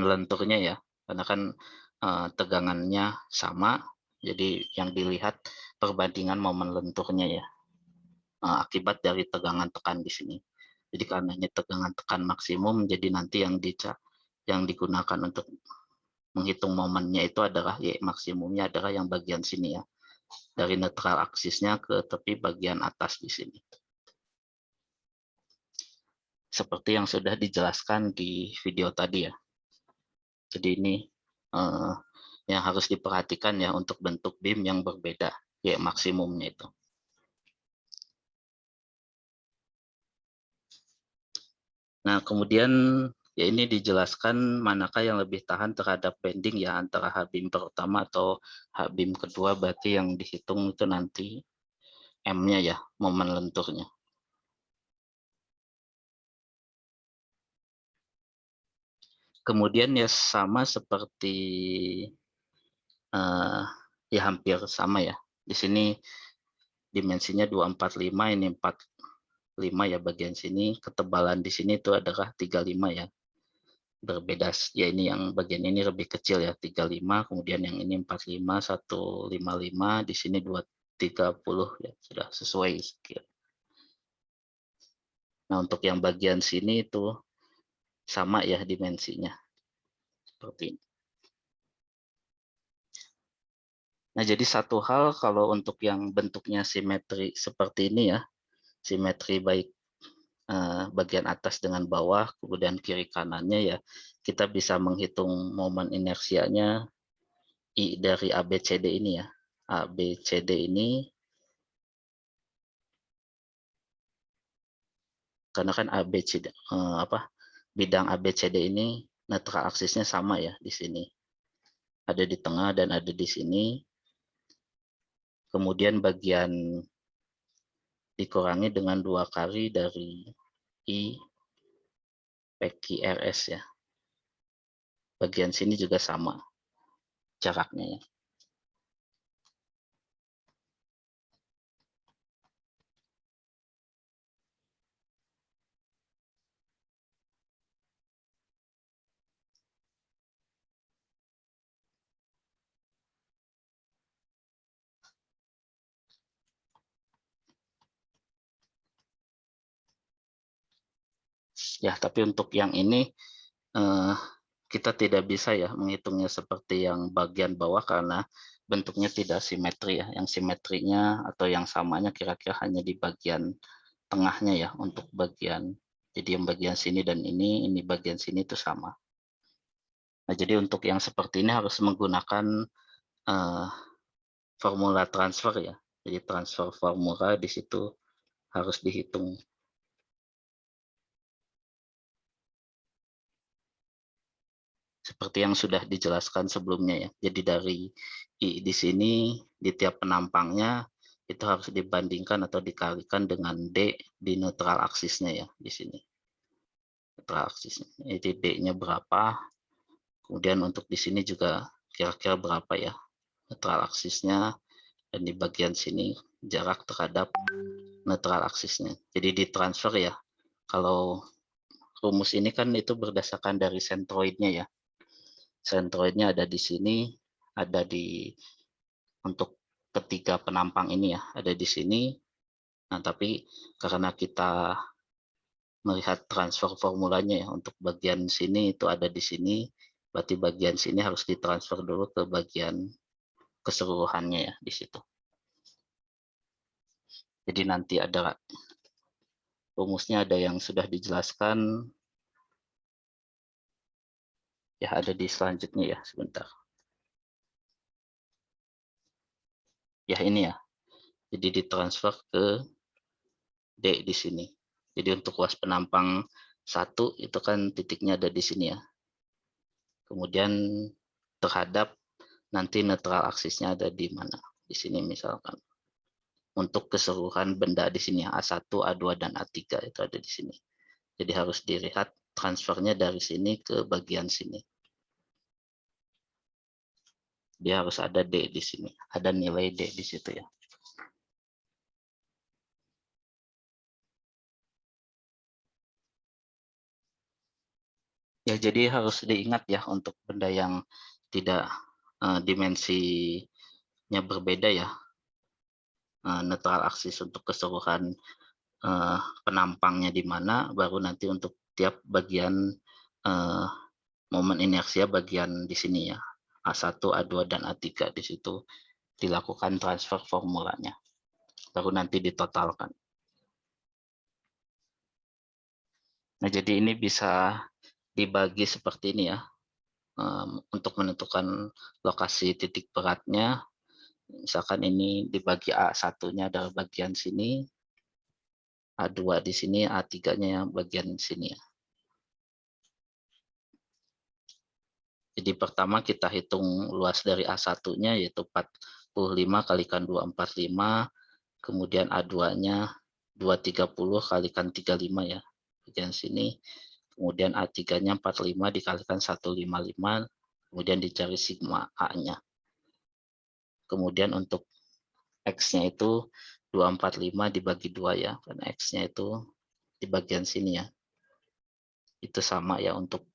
lenturnya ya, karena kan tegangannya sama, jadi yang dilihat perbandingan momen lenturnya ya, akibat dari tegangan tekan di sini. Jadi karena ini tegangan tekan maksimum, jadi nanti yang digunakan untuk menghitung momennya itu adalah Y maksimumnya adalah yang bagian sini ya, dari neutral aksisnya ke tepi bagian atas di sini. Seperti yang sudah dijelaskan di video tadi ya. Jadi ini yang harus diperhatikan ya untuk bentuk beam yang berbeda, Y maksimumnya itu. Nah, kemudian ya ini dijelaskan manakah yang lebih tahan terhadap bending ya, antara H-beam pertama atau H-beam kedua, berarti yang dihitung itu nanti M-nya ya, momen lenturnya. Kemudian ya sama seperti ya hampir sama ya. Di sini dimensinya 245, ini 45 ya bagian sini, ketebalan di sini itu adalah 35 ya. Berbeda ya, ini yang bagian ini lebih kecil ya 35, kemudian yang ini 45, 155, di sini 230 ya, sudah sesuai sekian. Nah, untuk yang bagian sini itu sama ya dimensinya. Seperti ini. Nah, jadi satu hal kalau untuk yang bentuknya simetri seperti ini ya, simetri baik bagian atas dengan bawah, kemudian kiri kanannya ya, kita bisa menghitung momen inersianya I dari ABCD ini ya. ABCD ini, karena kan ABCD bidang ABCD ini neutral aksisnya sama ya di sini. Ada di tengah dan ada di sini. Kemudian bagian dikurangi dengan 2 kali dari I PQRS ya. Bagian sini juga sama jaraknya ya. Ya, tapi untuk yang ini kita tidak bisa ya menghitungnya seperti yang bagian bawah karena bentuknya tidak simetri ya. Yang simetrinya atau yang samanya kira-kira hanya di bagian tengahnya ya untuk bagian. Jadi yang bagian sini dan ini bagian sini itu sama. Nah, jadi untuk yang seperti ini harus menggunakan formula transfer ya. Jadi transfer formula di situ harus dihitung. Seperti yang sudah dijelaskan sebelumnya ya. Jadi dari I di sini di tiap penampangnya itu harus dibandingkan atau dikalikan dengan D di neutral aksisnya ya di sini. netral aksisnya. Jadi D-nya berapa, kemudian untuk di sini juga kira-kira berapa ya netral aksisnya, dan di bagian sini jarak terhadap netral aksisnya. Jadi ditransfer ya. Kalau rumus ini kan itu berdasarkan dari sentroidnya ya. Sentroidnya ada di sini, ada di untuk ketiga penampang ini ya, ada di sini. Nah, tapi karena kita melihat transfer formulanya ya, untuk bagian sini itu ada di sini, berarti bagian sini harus ditransfer dulu ke bagian keseluruhannya ya di situ. Jadi nanti ada rumusnya, ada yang sudah dijelaskan ya, ada di selanjutnya ya, sebentar. Ya ini ya. Jadi ditransfer ke D di sini. Jadi untuk luas penampang 1 itu kan titiknya ada di sini ya. Kemudian terhadap nanti netral aksisnya ada di mana? Di sini misalkan. Untuk keseluruhan benda di sini ya, A1, A2 dan A3 itu ada di sini. Jadi harus dilihat transfernya dari sini ke bagian sini. Dia harus ada D di sini, ada nilai D di situ ya. Ya, jadi harus diingat ya untuk benda yang tidak dimensinya berbeda ya. Netral aksis untuk keseluruhan penampangnya di mana, baru nanti untuk tiap bagian momen inersia bagian di sini ya. A1, A2 dan A3 di situ dilakukan transfer formulanya. Baru nanti ditotalkan. Nah, jadi ini bisa dibagi seperti ini ya. Untuk menentukan lokasi titik beratnya, misalkan ini dibagi A1-nya adalah bagian sini, A2 di sini, A3-nya yang bagian sini ya. Jadi pertama kita hitung luas dari A1-nya yaitu 45 kalikan 245, kemudian A2-nya 230 kalikan 35 ya, bagian sini. Kemudian A3-nya 45 dikalikan 155, kemudian dicari sigma A-nya. Kemudian untuk X-nya itu 245 dibagi 2 ya, karena X-nya itu di bagian sini ya. Itu sama ya untuk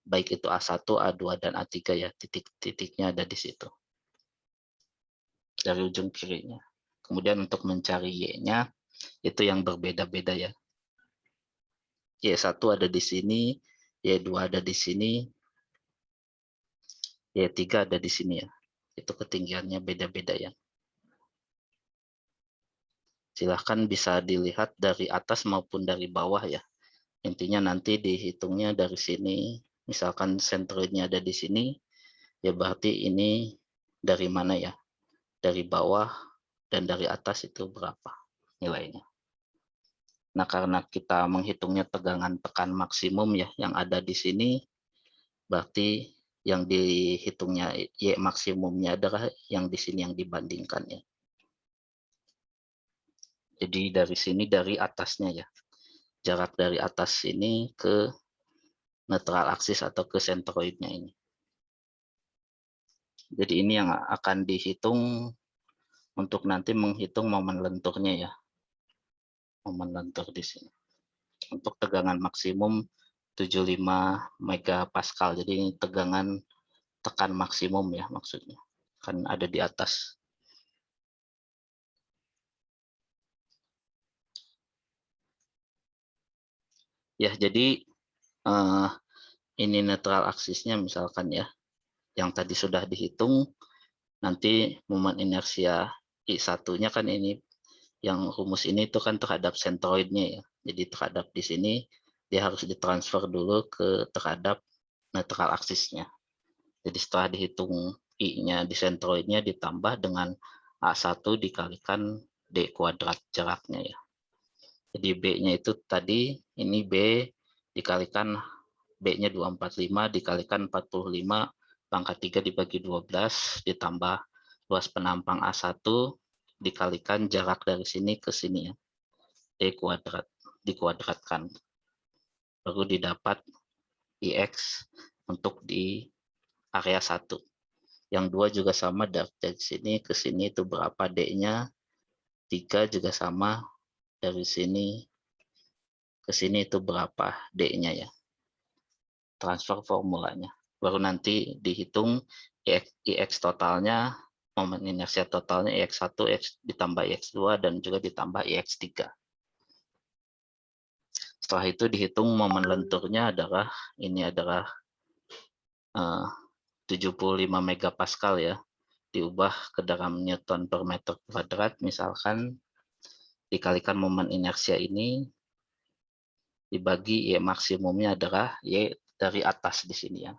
baik itu A1, A2, dan A3 ya, titik-titiknya ada di situ. Dari ujung kirinya. Kemudian untuk mencari Y-nya, itu yang berbeda-beda ya. Y1 ada di sini, Y2 ada di sini, Y3 ada di sini ya. Itu ketinggiannya beda-beda ya. Silahkan bisa dilihat dari atas maupun dari bawah ya. Intinya nanti dihitungnya dari sini. Misalkan sentroidnya ada di sini, ya berarti ini dari mana ya? Dari bawah dan dari atas itu berapa nilainya. Nah, karena kita menghitungnya tegangan tekan maksimum ya yang ada di sini, berarti yang dihitungnya Y maksimumnya adalah yang di sini yang dibandingkan ya. Jadi dari sini dari atasnya ya. Jarak dari atas sini ke netral aksis atau ke sentroidnya ini. Jadi ini yang akan dihitung untuk nanti menghitung momen lenturnya ya. Momen lentur di sini. Untuk tegangan maksimum 75 megapascal. Jadi ini tegangan tekan maksimum ya maksudnya. Kan ada di atas. Ya, jadi ini netral aksisnya misalkan ya. Yang tadi sudah dihitung, nanti momen inersia I1-nya kan ini, yang rumus ini itu kan terhadap sentroidnya ya. Jadi terhadap di sini, dia harus ditransfer dulu ke terhadap netral aksisnya. Jadi setelah dihitung I-nya di sentroidnya ditambah dengan A1 dikalikan D kuadrat jaraknya ya. Jadi B-nya itu tadi, ini B dikalikan B-nya 245 dikalikan 45 pangkat 3 dibagi 12 ditambah luas penampang A1 dikalikan jarak dari sini ke sini ya. D kuadrat dikuadratkan. baru didapat IX untuk di area 1. Yang 2 juga sama, dari sini ke sini itu berapa D-nya. 3 juga sama, dari sini ke sini itu berapa D-nya ya. Transfer formulanya. Baru nanti dihitung IX totalnya, momen inersia totalnya IX1 ditambah IX2 dan juga ditambah IX3. Setelah itu dihitung momen lenturnya adalah, ini adalah 75 megapascal ya, diubah ke dalam Newton per meter kuadrat, misalkan dikalikan momen inersia ini dibagi Y maksimumnya adalah Y dari atas di sini ya.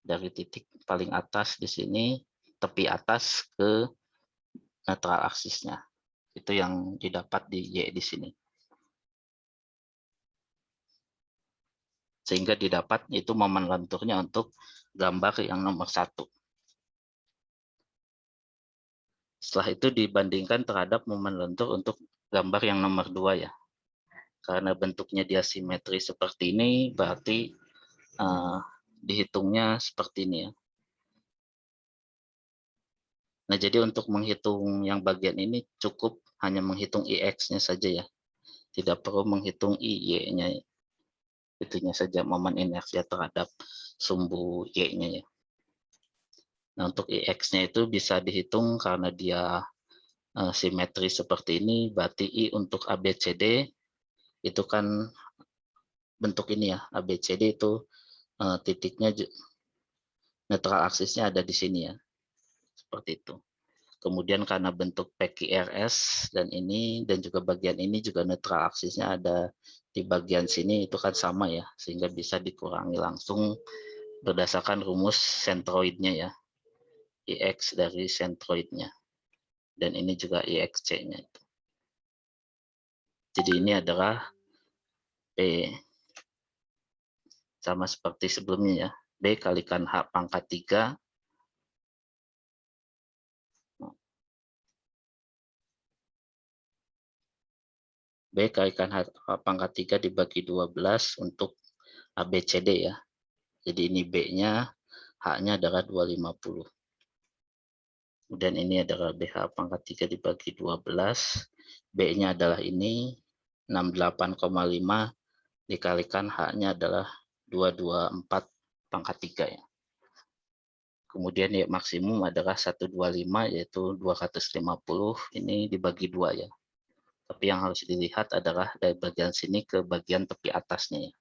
Dari titik paling atas di sini, tepi atas ke netral aksisnya. Itu yang didapat di Y di sini. Sehingga didapat itu momen lenturnya untuk gambar yang nomor 1. Setelah itu dibandingkan terhadap momen lentur untuk gambar yang nomor 2 ya. Karena bentuknya dia simetri seperti ini, berarti dihitungnya seperti ini ya. Nah, jadi untuk menghitung yang bagian ini cukup hanya menghitung IX-nya saja ya. Tidak perlu menghitung IY-nya. Itunya saja, momen inersia terhadap sumbu Y-nya ya. Nah, untuk IX-nya itu bisa dihitung karena dia simetri seperti ini, berarti I untuk ABCD itu kan bentuk ini ya. ABCD itu titiknya netral aksisnya ada di sini ya. Seperti itu. Kemudian karena bentuk PQRS dan ini dan juga bagian ini juga netral aksisnya ada di bagian sini, itu kan sama ya, sehingga bisa dikurangi langsung berdasarkan rumus sentroidnya ya, IX dari sentroidnya, dan ini juga IXC-nya. Jadi ini adalah P sama seperti sebelumnya ya, B kalikan H pangkat 3 B kalikan H pangkat 3 dibagi 12 untuk ABCD ya. Jadi ini B-nya, H-nya adalah 250. Kemudian ini adalah BH pangkat 3 dibagi 12. B-nya adalah ini, 68,5 dikalikan H-nya adalah 224 pangkat 3 ya. Kemudian ya maksimum adalah 125 yaitu 250, ini dibagi 2 ya. Tapi yang harus dilihat adalah dari bagian sini ke bagian tepi atasnya ya.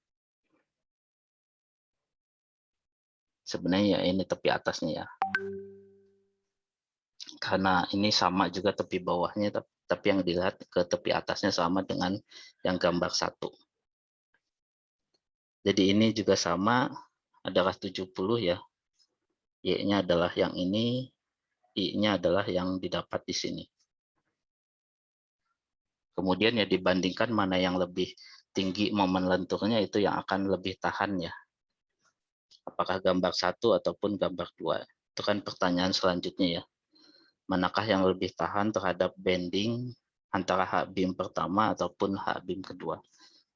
Sebenarnya ini tepi atasnya ya. Karena ini sama juga tepi bawahnya, tapi yang dilihat ke tepi atasnya sama dengan yang gambar 1. Jadi ini juga sama, adalah 70 ya. Y-nya adalah yang ini, I-nya adalah yang didapat di sini. Kemudian ya dibandingkan mana yang lebih tinggi momen lenturnya, itu yang akan lebih tahan ya. Apakah gambar 1 ataupun gambar 2. Itu kan pertanyaan selanjutnya ya. Manakah yang lebih tahan terhadap bending antara H beam pertama ataupun H beam kedua.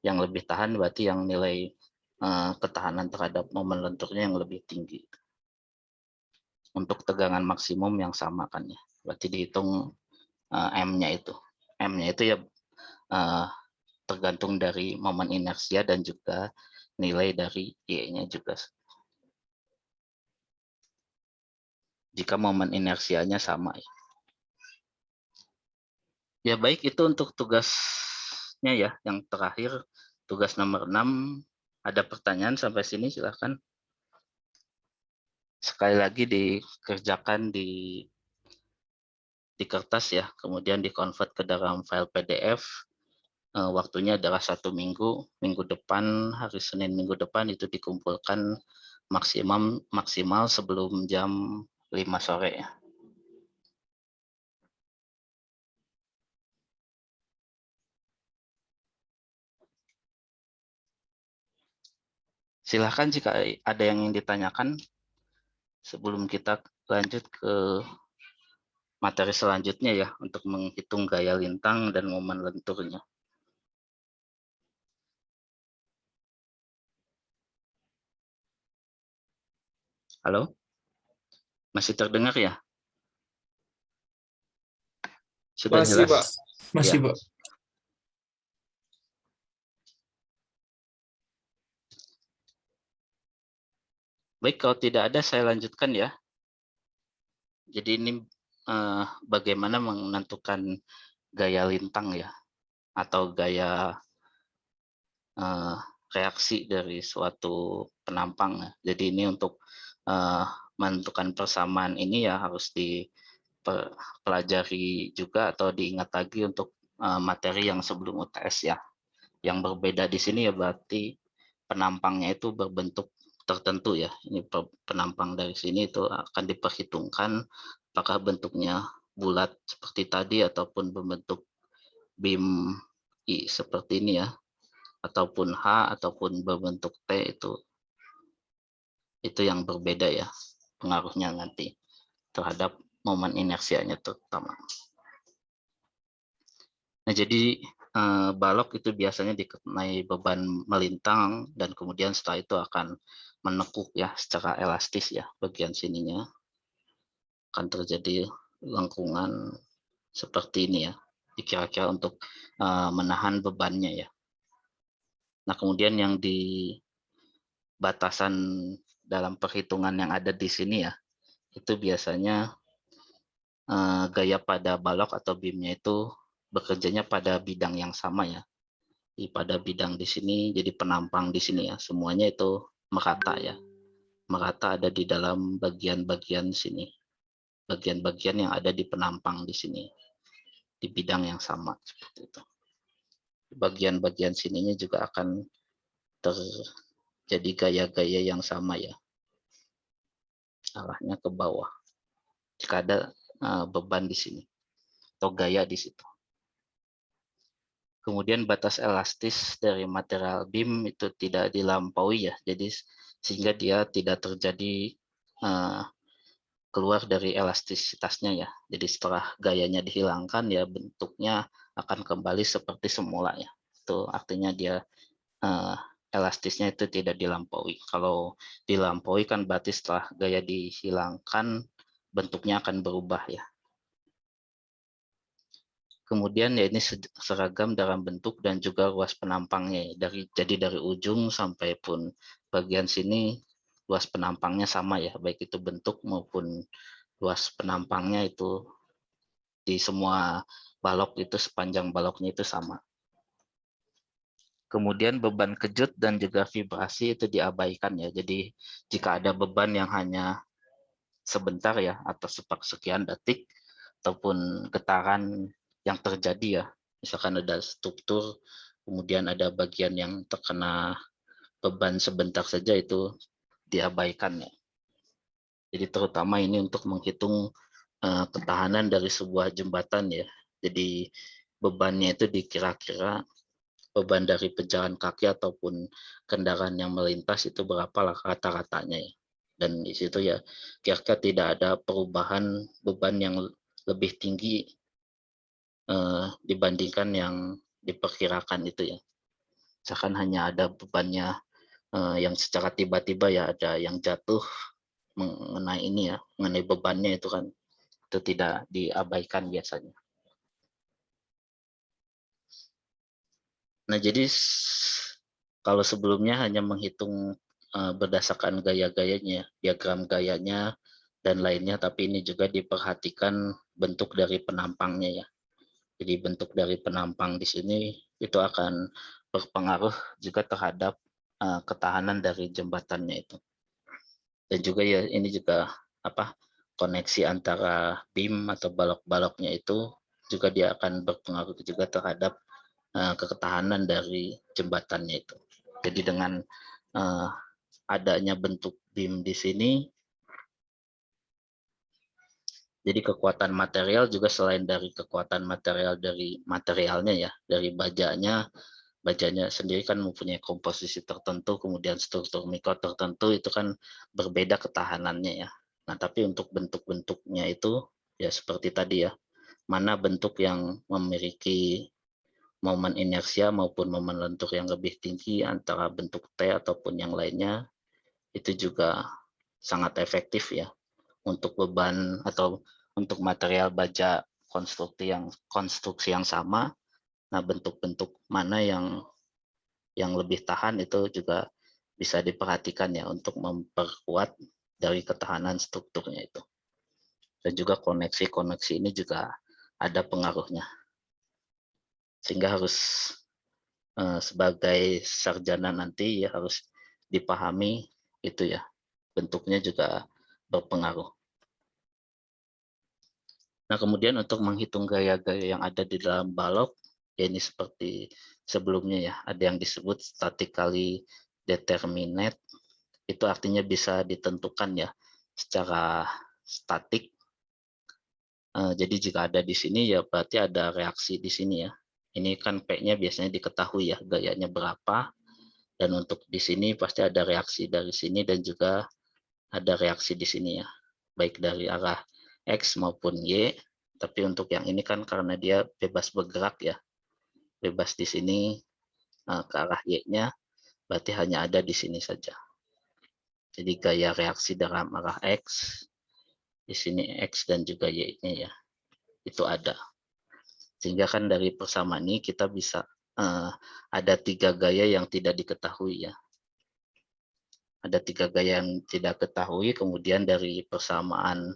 Yang lebih tahan berarti yang nilai ketahanan terhadap momen lenturnya yang lebih tinggi. Untuk tegangan maksimum yang sama kan ya. Berarti dihitung M-nya itu. M-nya itu ya tergantung dari momen inersia dan juga nilai dari Y-nya juga. Jika momen inersianya sama ya. Ya baik, itu untuk tugasnya ya, yang terakhir tugas nomor 6. Ada pertanyaan sampai sini silahkan. Sekali lagi dikerjakan di kertas ya, kemudian dikonvert ke dalam file PDF. Waktunya adalah 1 minggu. Minggu depan, hari Senin minggu depan itu dikumpulkan maksimal sebelum jam 5 sore ya. Silahkan jika ada yang ingin ditanyakan sebelum kita lanjut ke materi selanjutnya ya, untuk menghitung gaya lintang dan momen lenturnya. Halo? Masih terdengar ya? Sudah Masih, jelas? Pak. Masih, Ya. Pak. Baik, kalau tidak ada saya lanjutkan ya. Jadi ini bagaimana menentukan gaya lintang ya, atau gaya reaksi dari suatu penampang. Jadi ini untuk menentukan persamaan ini ya harus dipelajari juga atau diingat lagi untuk materi yang sebelum UTS ya. Yang berbeda di sini ya berarti penampangnya itu berbentuk tertentu ya. Ini penampang dari sini itu akan diperhitungkan apakah bentuknya bulat seperti tadi ataupun berbentuk beam I seperti ini ya, ataupun H ataupun berbentuk T, itu yang berbeda ya pengaruhnya nanti terhadap momen inersianya terutama. Nah, jadi balok itu biasanya dikenai beban melintang dan kemudian setelah itu akan menekuk ya secara elastis ya, bagian sininya akan terjadi lengkungan seperti ini ya, kira-kira untuk menahan bebannya ya. Nah, kemudian yang di batasan dalam perhitungan yang ada di sini ya, itu biasanya gaya pada balok atau beamnya itu bekerjanya pada bidang yang sama ya. Pada bidang di sini, jadi penampang di sini ya, semuanya itu merata ya. Merata ada di dalam bagian-bagian sini. Bagian-bagian yang ada di penampang di sini. Di bidang yang sama seperti itu. Bagian-bagian sininya juga akan terjadi gaya-gaya yang sama ya. Arahnya ke bawah. Jika ada beban di sini atau gaya di situ. Kemudian batas elastis dari material beam itu tidak dilampaui ya, jadi sehingga dia tidak terjadi keluar dari elastisitasnya ya. Jadi setelah gayanya dihilangkan ya bentuknya akan kembali seperti semula ya. Itu artinya dia elastisnya itu tidak dilampaui. Kalau dilampaui kan berarti setelah gaya dihilangkan bentuknya akan berubah ya. Kemudian ya ini seragam dalam bentuk dan juga luas penampangnya. Jadi dari ujung sampai pun bagian sini luas penampangnya sama ya, baik itu bentuk maupun luas penampangnya itu di semua balok itu sepanjang baloknya itu sama. Kemudian beban kejut dan juga vibrasi itu diabaikan ya. Jadi jika ada beban yang hanya sebentar ya atau sekian detik ataupun getaran yang terjadi ya, misalkan ada struktur kemudian ada bagian yang terkena beban sebentar saja itu diabaikan ya. Jadi terutama ini untuk menghitung ketahanan dari sebuah jembatan ya. Jadi bebannya itu dikira-kira beban dari pejalan kaki ataupun kendaraan yang melintas itu berapa lah rata-ratanya ya. Dan di situ ya kira-kira tidak ada perubahan beban yang lebih tinggi dibandingkan yang diperkirakan itu ya. Misalkan hanya ada bebannya yang secara tiba-tiba ya ada yang jatuh mengenai ini ya, mengenai bebannya itu kan itu tidak diabaikan biasanya. Nah, jadi kalau sebelumnya hanya menghitung berdasarkan gaya-gayanya, diagram gayanya dan lainnya, tapi ini juga diperhatikan bentuk dari penampangnya ya. Jadi bentuk dari penampang di sini itu akan berpengaruh juga terhadap ketahanan dari jembatannya itu. Dan juga ya ini juga koneksi antara beam atau balok-baloknya itu juga dia akan berpengaruh juga terhadap ketahanan dari jembatannya itu. Jadi dengan adanya bentuk beam di sini, jadi kekuatan material juga selain dari kekuatan material dari materialnya ya, dari bajanya sendiri kan mempunyai komposisi tertentu, kemudian struktur mikro tertentu itu kan berbeda ketahanannya ya. Nah, tapi untuk bentuk-bentuknya itu ya seperti tadi ya, mana bentuk yang memiliki momen inersia maupun momen lentur yang lebih tinggi antara bentuk T ataupun yang lainnya, itu juga sangat efektif ya untuk beban atau untuk material baja konstruksi yang sama. Nah, bentuk-bentuk mana yang lebih tahan itu juga bisa diperhatikan ya untuk memperkuat dari ketahanan strukturnya itu. Dan juga koneksi-koneksi ini juga ada pengaruhnya. Sehingga harus sebagai sarjana nanti ya harus dipahami itu ya. Bentuknya juga berpengaruh. Nah, kemudian untuk menghitung gaya-gaya yang ada di dalam balok, ya ini seperti sebelumnya ya, ada yang disebut statically determinate, itu artinya bisa ditentukan ya secara statik. Jadi jika ada di sini ya berarti ada reaksi di sini ya. Ini kan P-nya biasanya diketahui ya gayanya berapa, dan untuk di sini pasti ada reaksi dari sini dan juga ada reaksi di sini ya, baik dari arah X maupun Y. Tapi untuk yang ini kan karena dia bebas bergerak ya, bebas di sini ke arah Y-nya, berarti hanya ada di sini saja. Jadi gaya reaksi dalam arah X, di sini X dan juga Y-nya ya, itu ada. Sehingga kan dari persamaan ini kita bisa ada 3 gaya yang tidak diketahui ya. Ada 3 gaya yang tidak ketahui, kemudian dari persamaan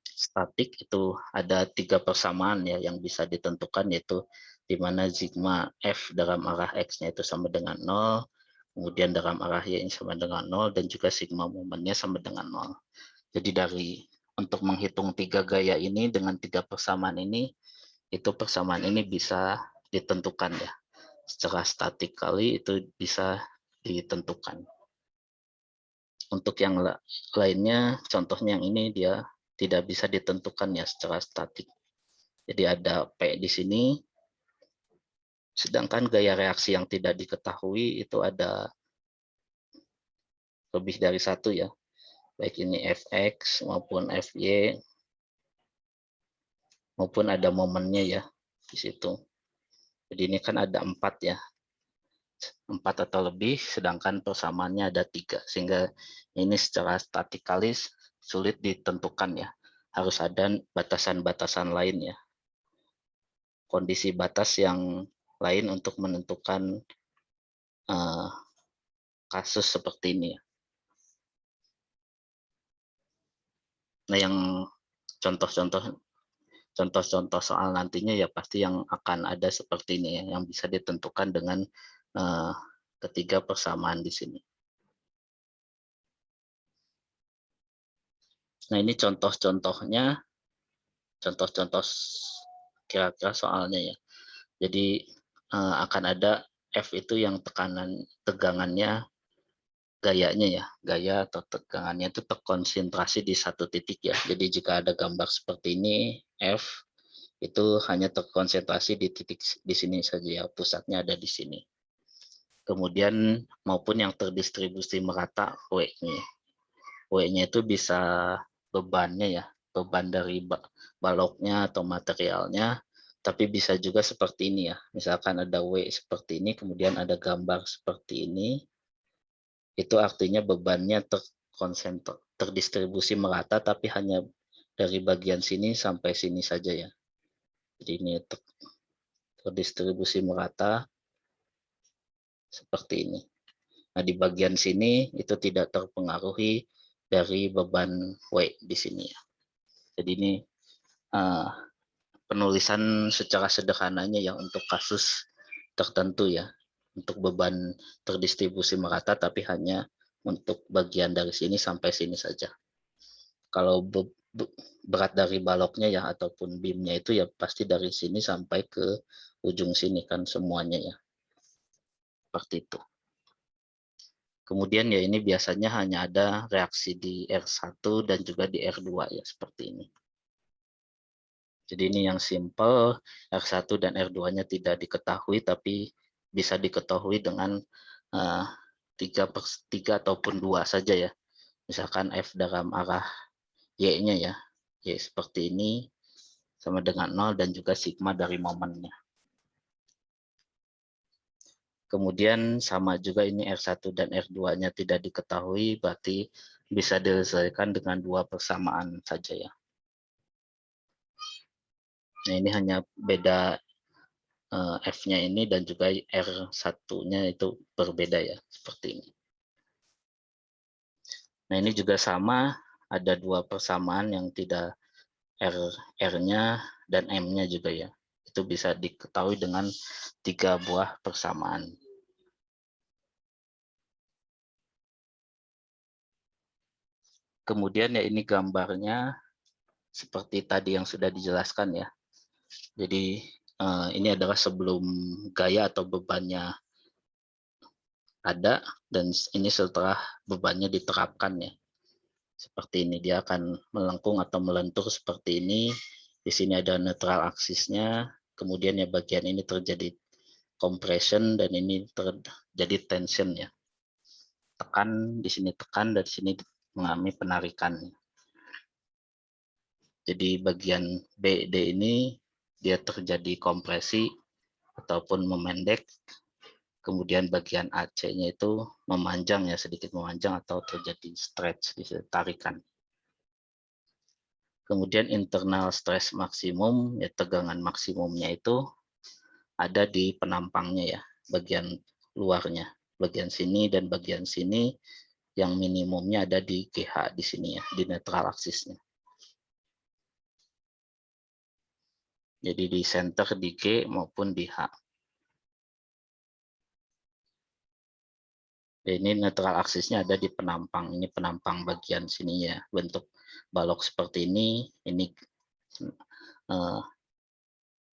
statik itu ada 3 persamaan ya yang bisa ditentukan, yaitu di mana sigma F dalam arah X-nya itu sama dengan 0, kemudian dalam arah Y sama dengan 0, dan juga sigma momennya sama dengan 0. Jadi untuk menghitung 3 gaya ini dengan 3 persamaan ini, itu persamaan ini bisa ditentukan ya. Secara statik kali itu bisa ditentukan. Untuk yang lainnya, contohnya yang ini dia tidak bisa ditentukan ya secara statik. Jadi ada P di sini, sedangkan gaya reaksi yang tidak diketahui itu ada lebih dari 1 ya. Baik ini Fx maupun Fy, maupun ada momennya ya di situ. Jadi ini kan ada 4 ya. 4 atau lebih, sedangkan persamaannya ada 3. Sehingga ini secara statikalis sulit ditentukan ya. Harus ada batasan-batasan lain ya. Kondisi batas yang lain untuk menentukan kasus seperti ini ya. Nah, yang contoh-contoh soal nantinya ya pasti yang akan ada seperti ini ya, yang bisa ditentukan dengan ketiga persamaan di sini. Nah, ini contoh-contohnya, contoh-contoh kira-kira soalnya ya. Jadi akan ada F itu yang tegangannya gayanya ya, gaya atau tegangannya itu terkonsentrasi di satu titik ya. Jadi jika ada gambar seperti ini, F itu hanya terkonsentrasi di titik di sini saja ya, pusatnya ada di sini. Kemudian maupun yang terdistribusi merata W-nya. W-nya itu bisa bebannya ya, beban dari baloknya atau materialnya, tapi bisa juga seperti ini ya. Misalkan ada W seperti ini, kemudian ada gambar seperti ini, itu artinya bebannya terdistribusi merata, tapi hanya dari bagian sini sampai sini saja ya. Jadi ini terdistribusi merata seperti ini. Nah, di bagian sini itu tidak terpengaruhi dari beban W di sini ya. Jadi ini penulisan secara sederhananya ya untuk kasus tertentu ya. Untuk beban terdistribusi merata tapi hanya untuk bagian dari sini sampai sini saja. Kalau berat dari baloknya ya ataupun beamnya itu ya pasti dari sini sampai ke ujung sini kan semuanya ya. Seperti itu. Kemudian ya ini biasanya hanya ada reaksi di R1 dan juga di R2 ya seperti ini. Jadi ini yang simple, R1 dan R2-nya tidak diketahui tapi bisa diketahui dengan 3 ataupun 2 saja ya. Misalkan F dalam arah Y-nya ya. Y seperti ini sama dengan 0 dan juga sigma dari momennya. Kemudian sama juga ini R1 dan R2-nya tidak diketahui, berarti bisa diselesaikan dengan 2 persamaan saja ya. Nah, ini hanya beda F-nya ini dan juga R1-nya itu berbeda ya, seperti ini. Nah, ini juga sama, ada 2 persamaan yang tidak R-nya dan M-nya juga ya. Itu bisa diketahui dengan 3 buah persamaan. Kemudian ya ini gambarnya seperti tadi yang sudah dijelaskan ya. Jadi ini adalah sebelum gaya atau bebannya ada, dan ini setelah bebannya diterapkan ya. Seperti ini, dia akan melengkung atau melentur seperti ini. Di sini ada neutral aksisnya, kemudian ya bagian ini terjadi compression dan ini terjadi tension ya. Tekan, di sini tekan, dan di sini mengalami penarikan. Jadi bagian BD ini dia terjadi kompresi ataupun memendek, kemudian bagian AC-nya itu memanjang ya, sedikit memanjang atau terjadi stretch, tarikan. Kemudian internal stress maksimum, ya tegangan maksimumnya itu ada di penampangnya ya, bagian luarnya, bagian sini dan bagian sini, yang minimumnya ada di GH di sini ya, di netral aksisnya. Jadi di center di G maupun di H. Ini netral aksisnya ada di penampang. Ini penampang bagian sini ya, bentuk balok seperti ini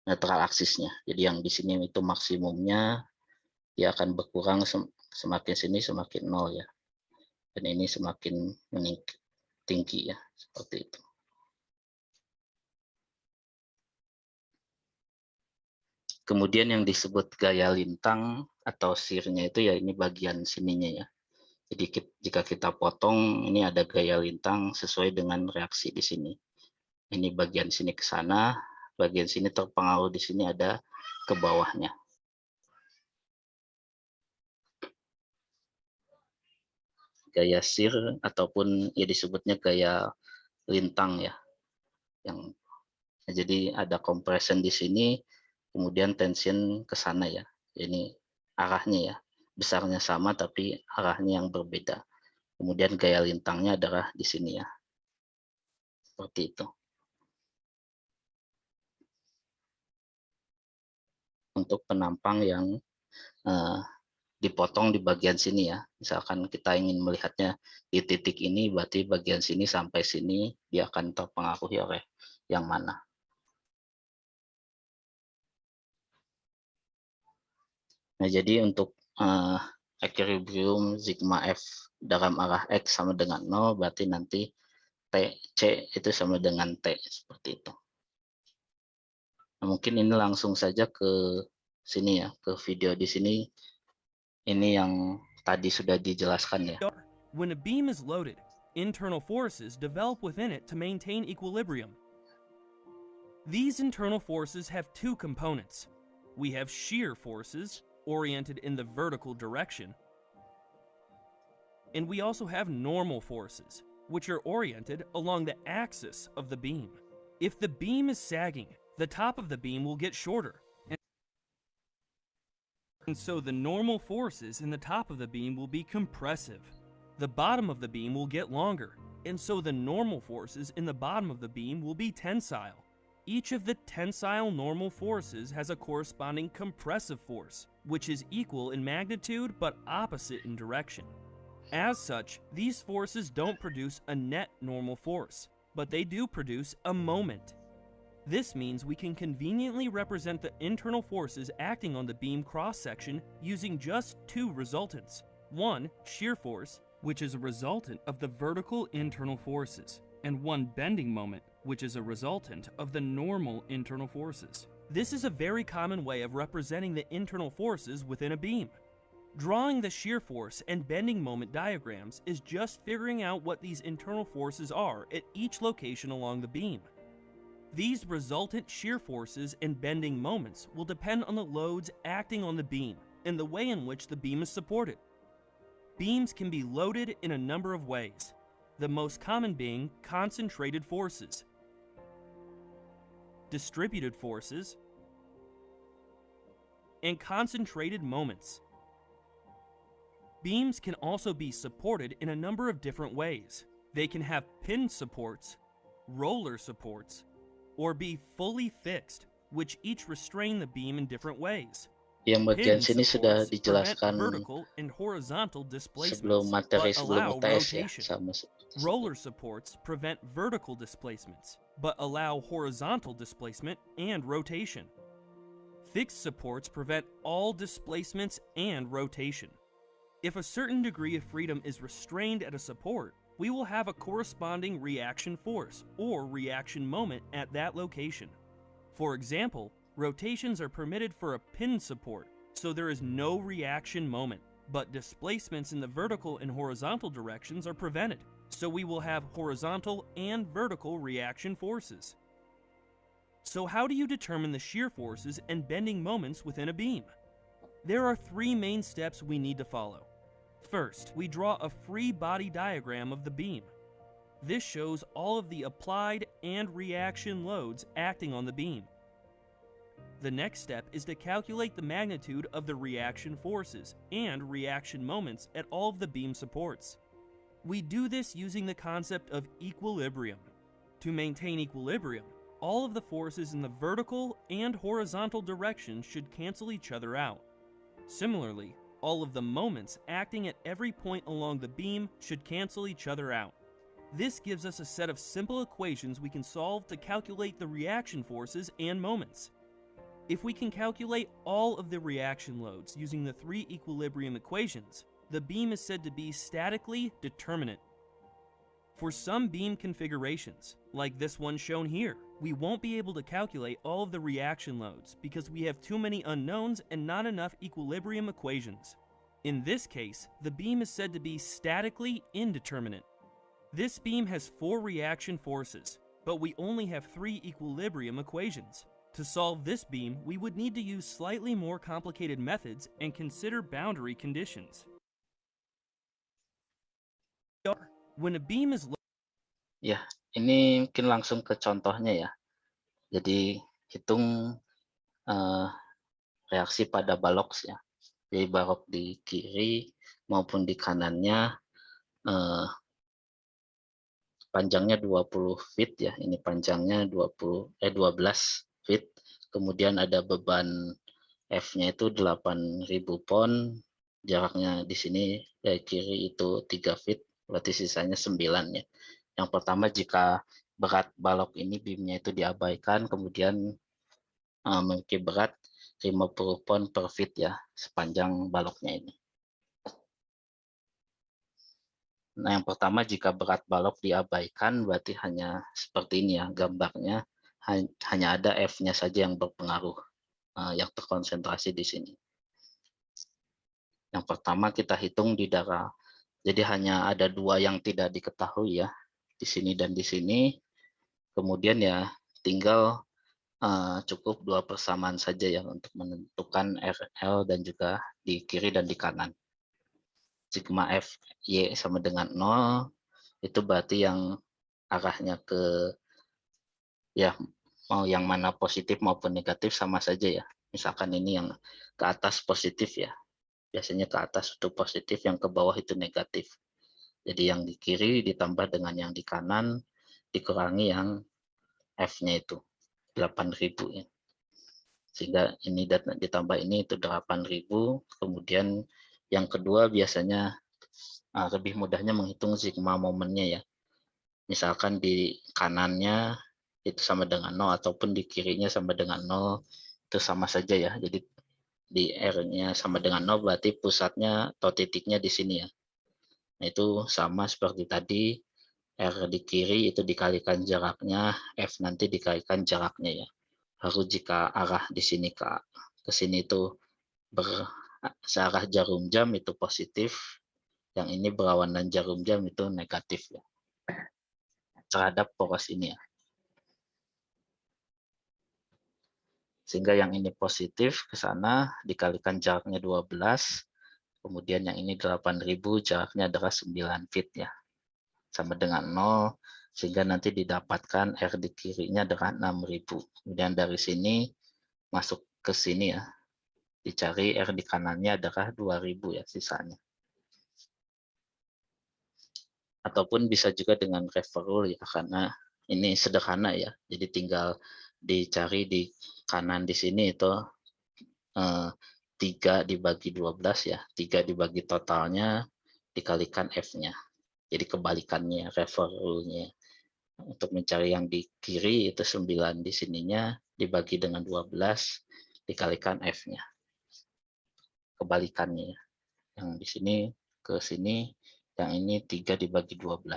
netral aksisnya. Jadi yang di sini itu maksimumnya, dia akan berkurang semakin sini semakin nol ya. Dan ini semakin tinggi ya, seperti itu. Kemudian yang disebut gaya lintang atau shear-nya itu ya ini bagian sininya ya. Jadi jika kita potong, ini ada gaya lintang sesuai dengan reaksi di sini. Ini bagian sini ke sana, bagian sini terpengaruh di sini ada ke bawahnya. Gaya shear ataupun ya disebutnya gaya lintang ya. Jadi ada compression di sini, kemudian tension ke sana ya. Ini arahnya ya. Besarnya sama tapi arahnya yang berbeda. Kemudian gaya lintangnya adalah di sini ya. Seperti itu. Untuk penampang yang dipotong di bagian sini ya. Misalkan kita ingin melihatnya di titik ini, berarti bagian sini sampai sini dia akan terpengaruhi oleh yang mana. Nah, jadi untuk equilibrium sigma F dalam arah X sama dengan 0, berarti nanti C itu sama dengan T, seperti itu. Nah, mungkin ini langsung saja ke sini ya, ke video di sini. Ini yang tadi sudah dijelaskan ya. When a beam is loaded, internal forces develop within it to maintain equilibrium. These internal forces have 2 components. We have shear forces, oriented in the vertical direction, and we also have normal forces, which are oriented along the axis of the beam. If the beam is sagging, the top of the beam will get shorter, and so the normal forces in the top of the beam will be compressive. The bottom of the beam will get longer, and so the normal forces in the bottom of the beam will be tensile. Each of the tensile normal forces has a corresponding compressive force, which is equal in magnitude but opposite in direction. As such, these forces don't produce a net normal force, but they do produce a moment. This means we can conveniently represent the internal forces acting on the beam cross-section using just 2 resultants. One, shear force, which is a resultant of the vertical internal forces, and one bending moment, which is a resultant of the normal internal forces. This is a very common way of representing the internal forces within a beam. Drawing the shear force and bending moment diagrams is just figuring out what these internal forces are at each location along the beam. These resultant shear forces and bending moments will depend on the loads acting on the beam, and the way in which the beam is supported. Beams can be loaded in a number of ways, the most common being concentrated forces, distributed forces, and concentrated moments. Beams can also be supported in a number of different ways. They can have pin supports, roller supports, or be fully fixed, which each restrain the beam in different ways. Yang bagian Pin sini sudah supports prevent dijelaskan vertical and horizontal sebelum displacements, materi but sebelum allow UTS ya, rotation. sama seperti Roller supports prevent vertical displacements, but allow horizontal displacement and rotation. Fixed supports prevent all displacements and rotation. If a certain degree of freedom is restrained at a support, we will have a corresponding reaction force or reaction moment at that location. For example, rotations are permitted for a pin support, so there is no reaction moment, but displacements in the vertical and horizontal directions are prevented, so we will have horizontal and vertical reaction forces. So how do you determine the shear forces and bending moments within a beam? There are three main steps we need to follow. First, we draw a free body diagram of the beam. This shows all of the applied and reaction loads acting on the beam. The next step is to calculate the magnitude of the reaction forces and reaction moments at all of the beam supports. We do this using the concept of equilibrium. To maintain equilibrium, all of the forces in the vertical and horizontal direction should cancel each other out. Similarly, all of the moments acting at every point along the beam should cancel each other out. This gives us a set of simple equations we can solve to calculate the reaction forces and moments. If we can calculate all of the reaction loads using the three equilibrium equations, the beam is said to be statically determinate. For some beam configurations, like this one shown here, we won't be able to calculate all of the reaction loads because we have too many unknowns and not enough equilibrium equations. In this case, the beam is said to be statically indeterminate. This beam has 4 reaction forces, but we only have 3 equilibrium equations. To solve this beam, we would need to use slightly more complicated methods and consider boundary conditions. When a beam is ya. Ini mungkin langsung ke contohnya ya. Jadi hitung reaksi pada balok ya. Jadi balok di kiri maupun di kanannya panjangnya 20 feet ya. Ini panjangnya 12 feet. Kemudian ada beban F-nya itu 8.000 pon. Jaraknya di sini dari kiri itu 3 feet. Berarti sisanya 9 ya. Yang pertama, jika berat balok ini beamnya itu diabaikan, kemudian memiliki berat 50 pon per feet ya, sepanjang baloknya ini. Nah, yang pertama, jika berat balok diabaikan, berarti hanya seperti ini ya gambarnya, hanya ada F-nya saja yang berpengaruh, yang terkonsentrasi di sini. Yang pertama kita hitung di darah, jadi hanya ada 2 yang tidak diketahui ya, di sini dan di sini. Kemudian ya tinggal cukup 2 persamaan saja ya untuk menentukan RL dan juga di kiri dan di kanan. Sigma F Y sama dengan 0, itu berarti yang arahnya ke ya mau yang mana positif maupun negatif sama saja ya. Misalkan ini yang ke atas positif ya, biasanya ke atas itu positif, yang ke bawah itu negatif. Jadi yang di kiri ditambah dengan yang di kanan dikurangi yang F-nya itu 8.000 ya. Sehingga ini ditambah ini itu 8.000. Kemudian yang kedua biasanya lebih mudahnya menghitung sigma momennya ya. Misalkan di kanannya itu sama dengan 0 ataupun di kirinya sama dengan 0, itu sama saja ya. Jadi di R-nya sama dengan 0 berarti pusatnya atau titiknya di sini ya. Nah, itu sama seperti tadi, R di kiri itu dikalikan jaraknya, F nanti dikalikan jaraknya ya. Lalu jika arah di sini ke sini itu searah jarum jam itu positif, yang ini berlawanan jarum jam itu negatif ya, terhadap poros ini ya. Sehingga yang ini positif ke sana dikalikan jaraknya 12, kemudian yang ini 8.000 jaraknya adalah 9 feet ya. Sama dengan 0, sehingga nanti didapatkan R di kirinya adalah 6.000. Kemudian dari sini masuk ke sini ya, dicari R di kanannya adalah 2.000 ya sisanya. Ataupun bisa juga dengan refer rule ya, karena ini sederhana ya, jadi tinggal dicari di kanan di sini itu 3 dibagi 12 ya, 3 dibagi totalnya dikalikan F-nya. Jadi kebalikannya, refer rule-nya. Untuk mencari yang di kiri itu 9 di sininya dibagi dengan 12 dikalikan F-nya. Kebalikannya. Yang di sini ke sini, yang ini 3 dibagi 12.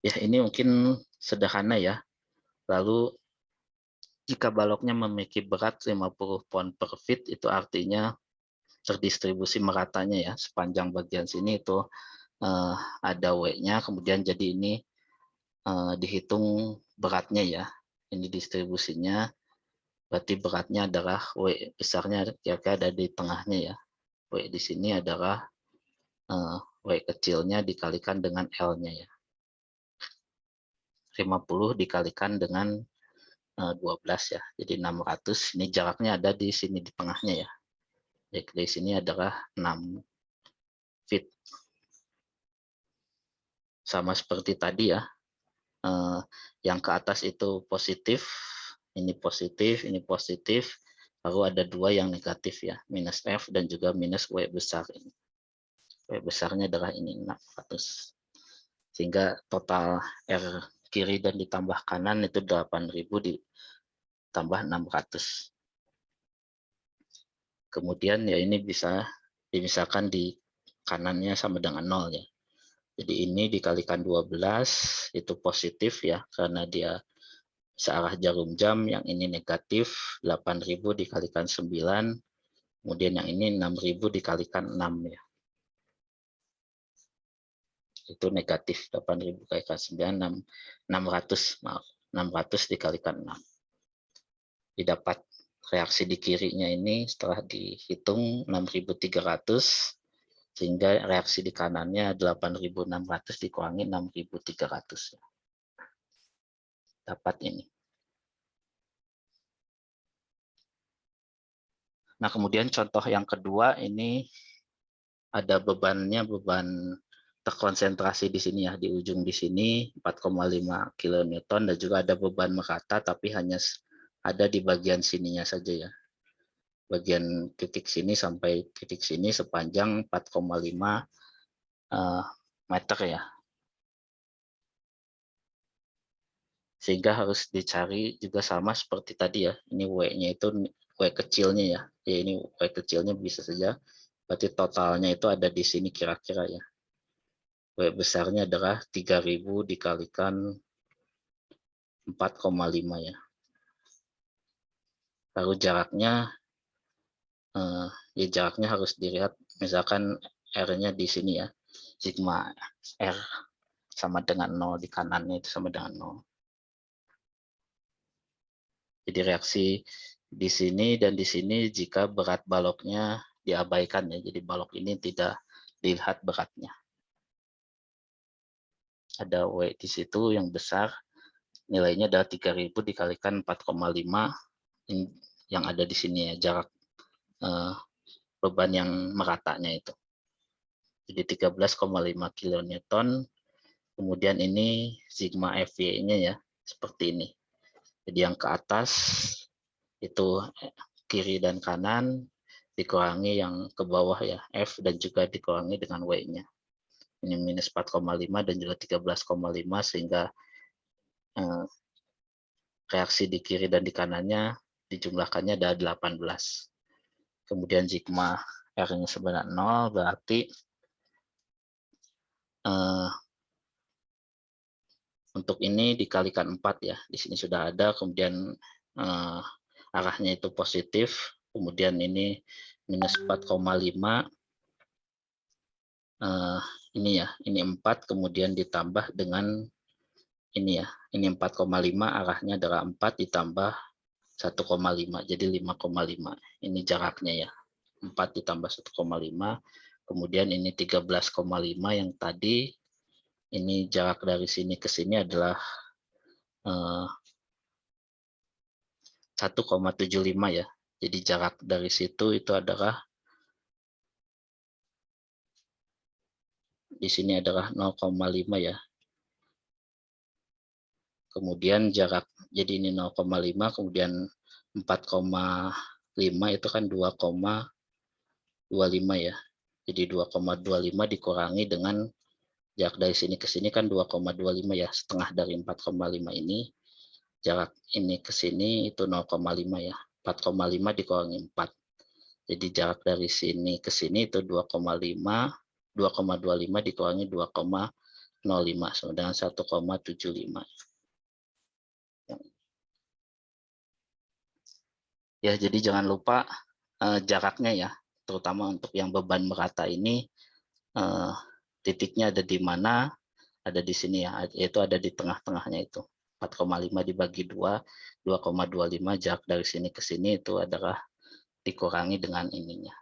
Ya, ini mungkin sederhana ya. Lalu jika baloknya memiliki berat 50 pound per feet, itu artinya terdistribusi meratanya ya. Sepanjang bagian sini itu ada W-nya, kemudian jadi ini dihitung beratnya ya. Ini distribusinya, berarti beratnya adalah W besarnya kira-kira ada di tengahnya ya. W di sini adalah W kecilnya dikalikan dengan L-nya ya. 50 dikalikan dengan 12 ya, jadi 600. Ini jaraknya ada di sini di tengahnya ya. Jadi di sini adalah 6 feet. Sama seperti tadi ya, yang ke atas itu positif, ini positif, ini positif, lalu ada 2 yang negatif ya, minus F dan juga minus W besar ini. W besarnya adalah ini 600. Sehingga total R kiri dan ditambah kanan itu 8.000 ditambah 600. Kemudian ya ini bisa dimisalkan di kanannya sama dengan 0 ya. Jadi ini dikalikan 12 itu positif ya, karena dia searah jarum jam. Yang ini negatif, 8.000 dikalikan 9, kemudian yang ini 6.000 dikalikan 6 ya. Itu negatif, 8.000 dikalikan 9, 600, maaf, 600 dikalikan 6. Didapat reaksi di kirinya ini setelah dihitung 6.300, sehingga reaksi di kanannya 8.600 dikurangi 6.300. Dapat ini. Nah, kemudian contoh yang kedua ini ada bebannya, beban terkonsentrasi di sini ya, di ujung di sini 4,5 kN, dan juga ada beban merata tapi hanya ada di bagian sininya saja ya. Bagian titik sini sampai titik sini sepanjang 4,5 meter ya. Sehingga harus dicari juga sama seperti tadi ya. Ini W-nya itu W kecilnya ya. Ya ini W kecilnya bisa saja. Berarti totalnya itu ada di sini kira-kira ya. W besarnya adalah 3.000 dikalikan 4,5 ya. Lalu jaraknya, ya jaraknya harus dilihat, misalkan R-nya di sini ya. Sigma R sama dengan 0, di kanannya itu sama dengan 0. Jadi reaksi di sini dan di sini jika berat baloknya diabaikan ya. Jadi balok ini tidak dilihat beratnya. Ada W di situ yang besar, nilainya adalah 3.000 dikalikan 4,5 yang ada di sini ya, jarak beban yang meratanya itu. Jadi 13,5 kN. Kemudian ini sigma FY-nya ya, seperti ini. Jadi yang ke atas itu kiri dan kanan dikurangi yang ke bawah ya, F, dan juga dikurangi dengan W-nya. Ini minus 4,5 dan juga 13,5, sehingga reaksi di kiri dan di kanannya dijumlahkannya ada 18. Kemudian sigma R-nya sebenarnya 0, berarti untuk ini dikalikan 4 ya. Di sini sudah ada, kemudian arahnya itu positif, kemudian ini minus 4,5, ini ya, ini 4, kemudian ditambah dengan ini ya, ini 4,5 arahnya adalah 4 ditambah 1,5 jadi 5,5. Ini jaraknya ya. 4 ditambah 1,5. Kemudian ini 13,5 yang tadi, ini jarak dari sini ke sini adalah 1,75 ya. Jadi jarak dari situ itu adalah di sini adalah 0,5 ya. Kemudian jarak, jadi ini 0,5, kemudian 4,5 itu kan 2,25 ya. Jadi 2,25 dikurangi dengan jarak dari sini ke sini kan 2,25 ya, setengah dari 4,5 ini. Jarak ini ke sini itu 0,5 ya. 4,5 dikurangi 4. Jadi jarak dari sini ke sini itu 2,25 dikurangi 2,05 sama dengan 1,75. Ya, jadi jangan lupa jaraknya ya, terutama untuk yang beban merata ini, titiknya ada di mana, ada di sini ya, yaitu ada di tengah-tengahnya itu. 4,5 dibagi 2, 2,25 jarak dari sini ke sini itu adalah dikurangi dengan ininya,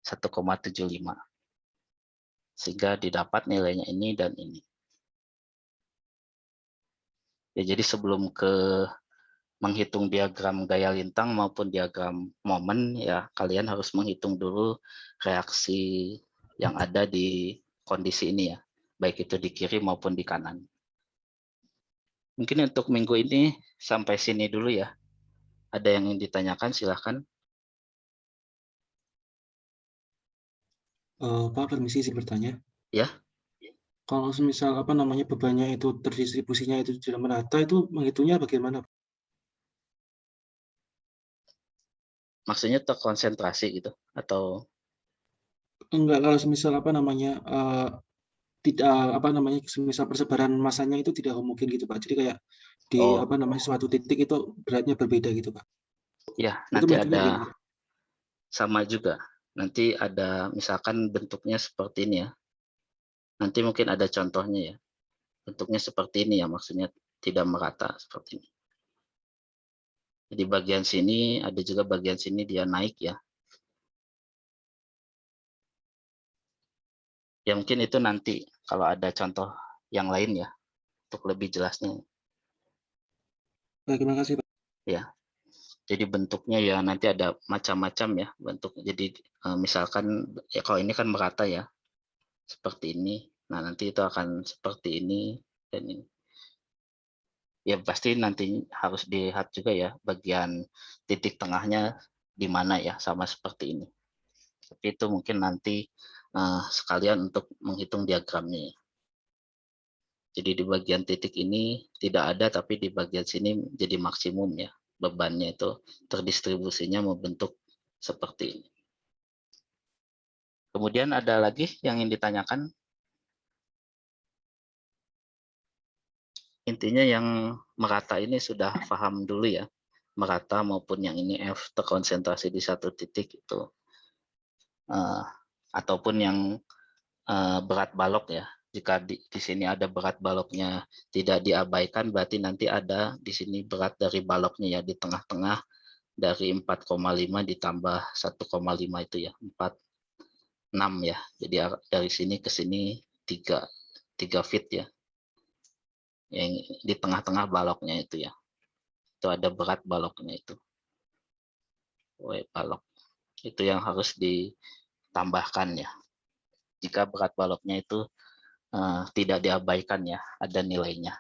1,75. Sehingga didapat nilainya ini dan ini. Ya, jadi sebelum menghitung diagram gaya lintang maupun diagram momen ya, kalian harus menghitung dulu reaksi yang ada di kondisi ini ya, baik itu di kiri maupun di kanan. Mungkin untuk minggu ini sampai sini dulu ya. Ada yang ingin ditanyakan, silahkan. Pak, permisi izin bertanya. Ya. Kalau semisal bebannya itu terdistribusinya itu tidak merata, itu menghitungnya bagaimana? Maksudnya terkonsentrasi gitu atau Enggak, kalau semisal tidak semisal persebaran masanya itu tidak homogen gitu Pak. Jadi kayak di suatu titik itu beratnya berbeda gitu Pak. ya, Itu nanti menghitungnya ada gimana? sama juga. Nanti ada misalkan bentuknya seperti ini ya. Nanti mungkin ada contohnya ya. Bentuknya seperti ini ya, maksudnya tidak merata seperti ini. Jadi bagian sini ada juga bagian sini dia naik ya. Ya mungkin itu nanti kalau ada contoh yang lain ya untuk lebih jelasnya. Baik, terima kasih Pak. Ya. Jadi bentuknya ya nanti ada macam-macam ya bentuk. Jadi misalkan ya kalau ini kan merata ya. Seperti ini. Nah, nanti itu akan seperti ini dan ini. Ya pasti nanti harus dilihat juga ya bagian titik tengahnya di mana ya, sama seperti ini. Tapi itu mungkin nanti sekalian untuk menghitung diagramnya. Jadi di bagian titik ini tidak ada, tapi di bagian sini jadi maksimum ya. Bebannya itu terdistribusinya membentuk seperti ini. Kemudian ada lagi yang ingin ditanyakan? Intinya yang merata ini sudah paham dulu ya, merata maupun yang ini F terkonsentrasi di satu titik itu, ataupun yang berat balok ya. Jika di sini ada berat baloknya tidak diabaikan, berarti nanti ada di sini berat dari baloknya ya di tengah-tengah dari 4,5 ditambah 1,5 itu ya, 4,6 ya. Jadi dari sini ke sini 3 feet ya. Yang di tengah-tengah baloknya itu ya. Itu ada berat baloknya itu. Balok. Itu yang harus ditambahkan ya. Jika berat baloknya itu tidak diabaikan ya, ada nilainya.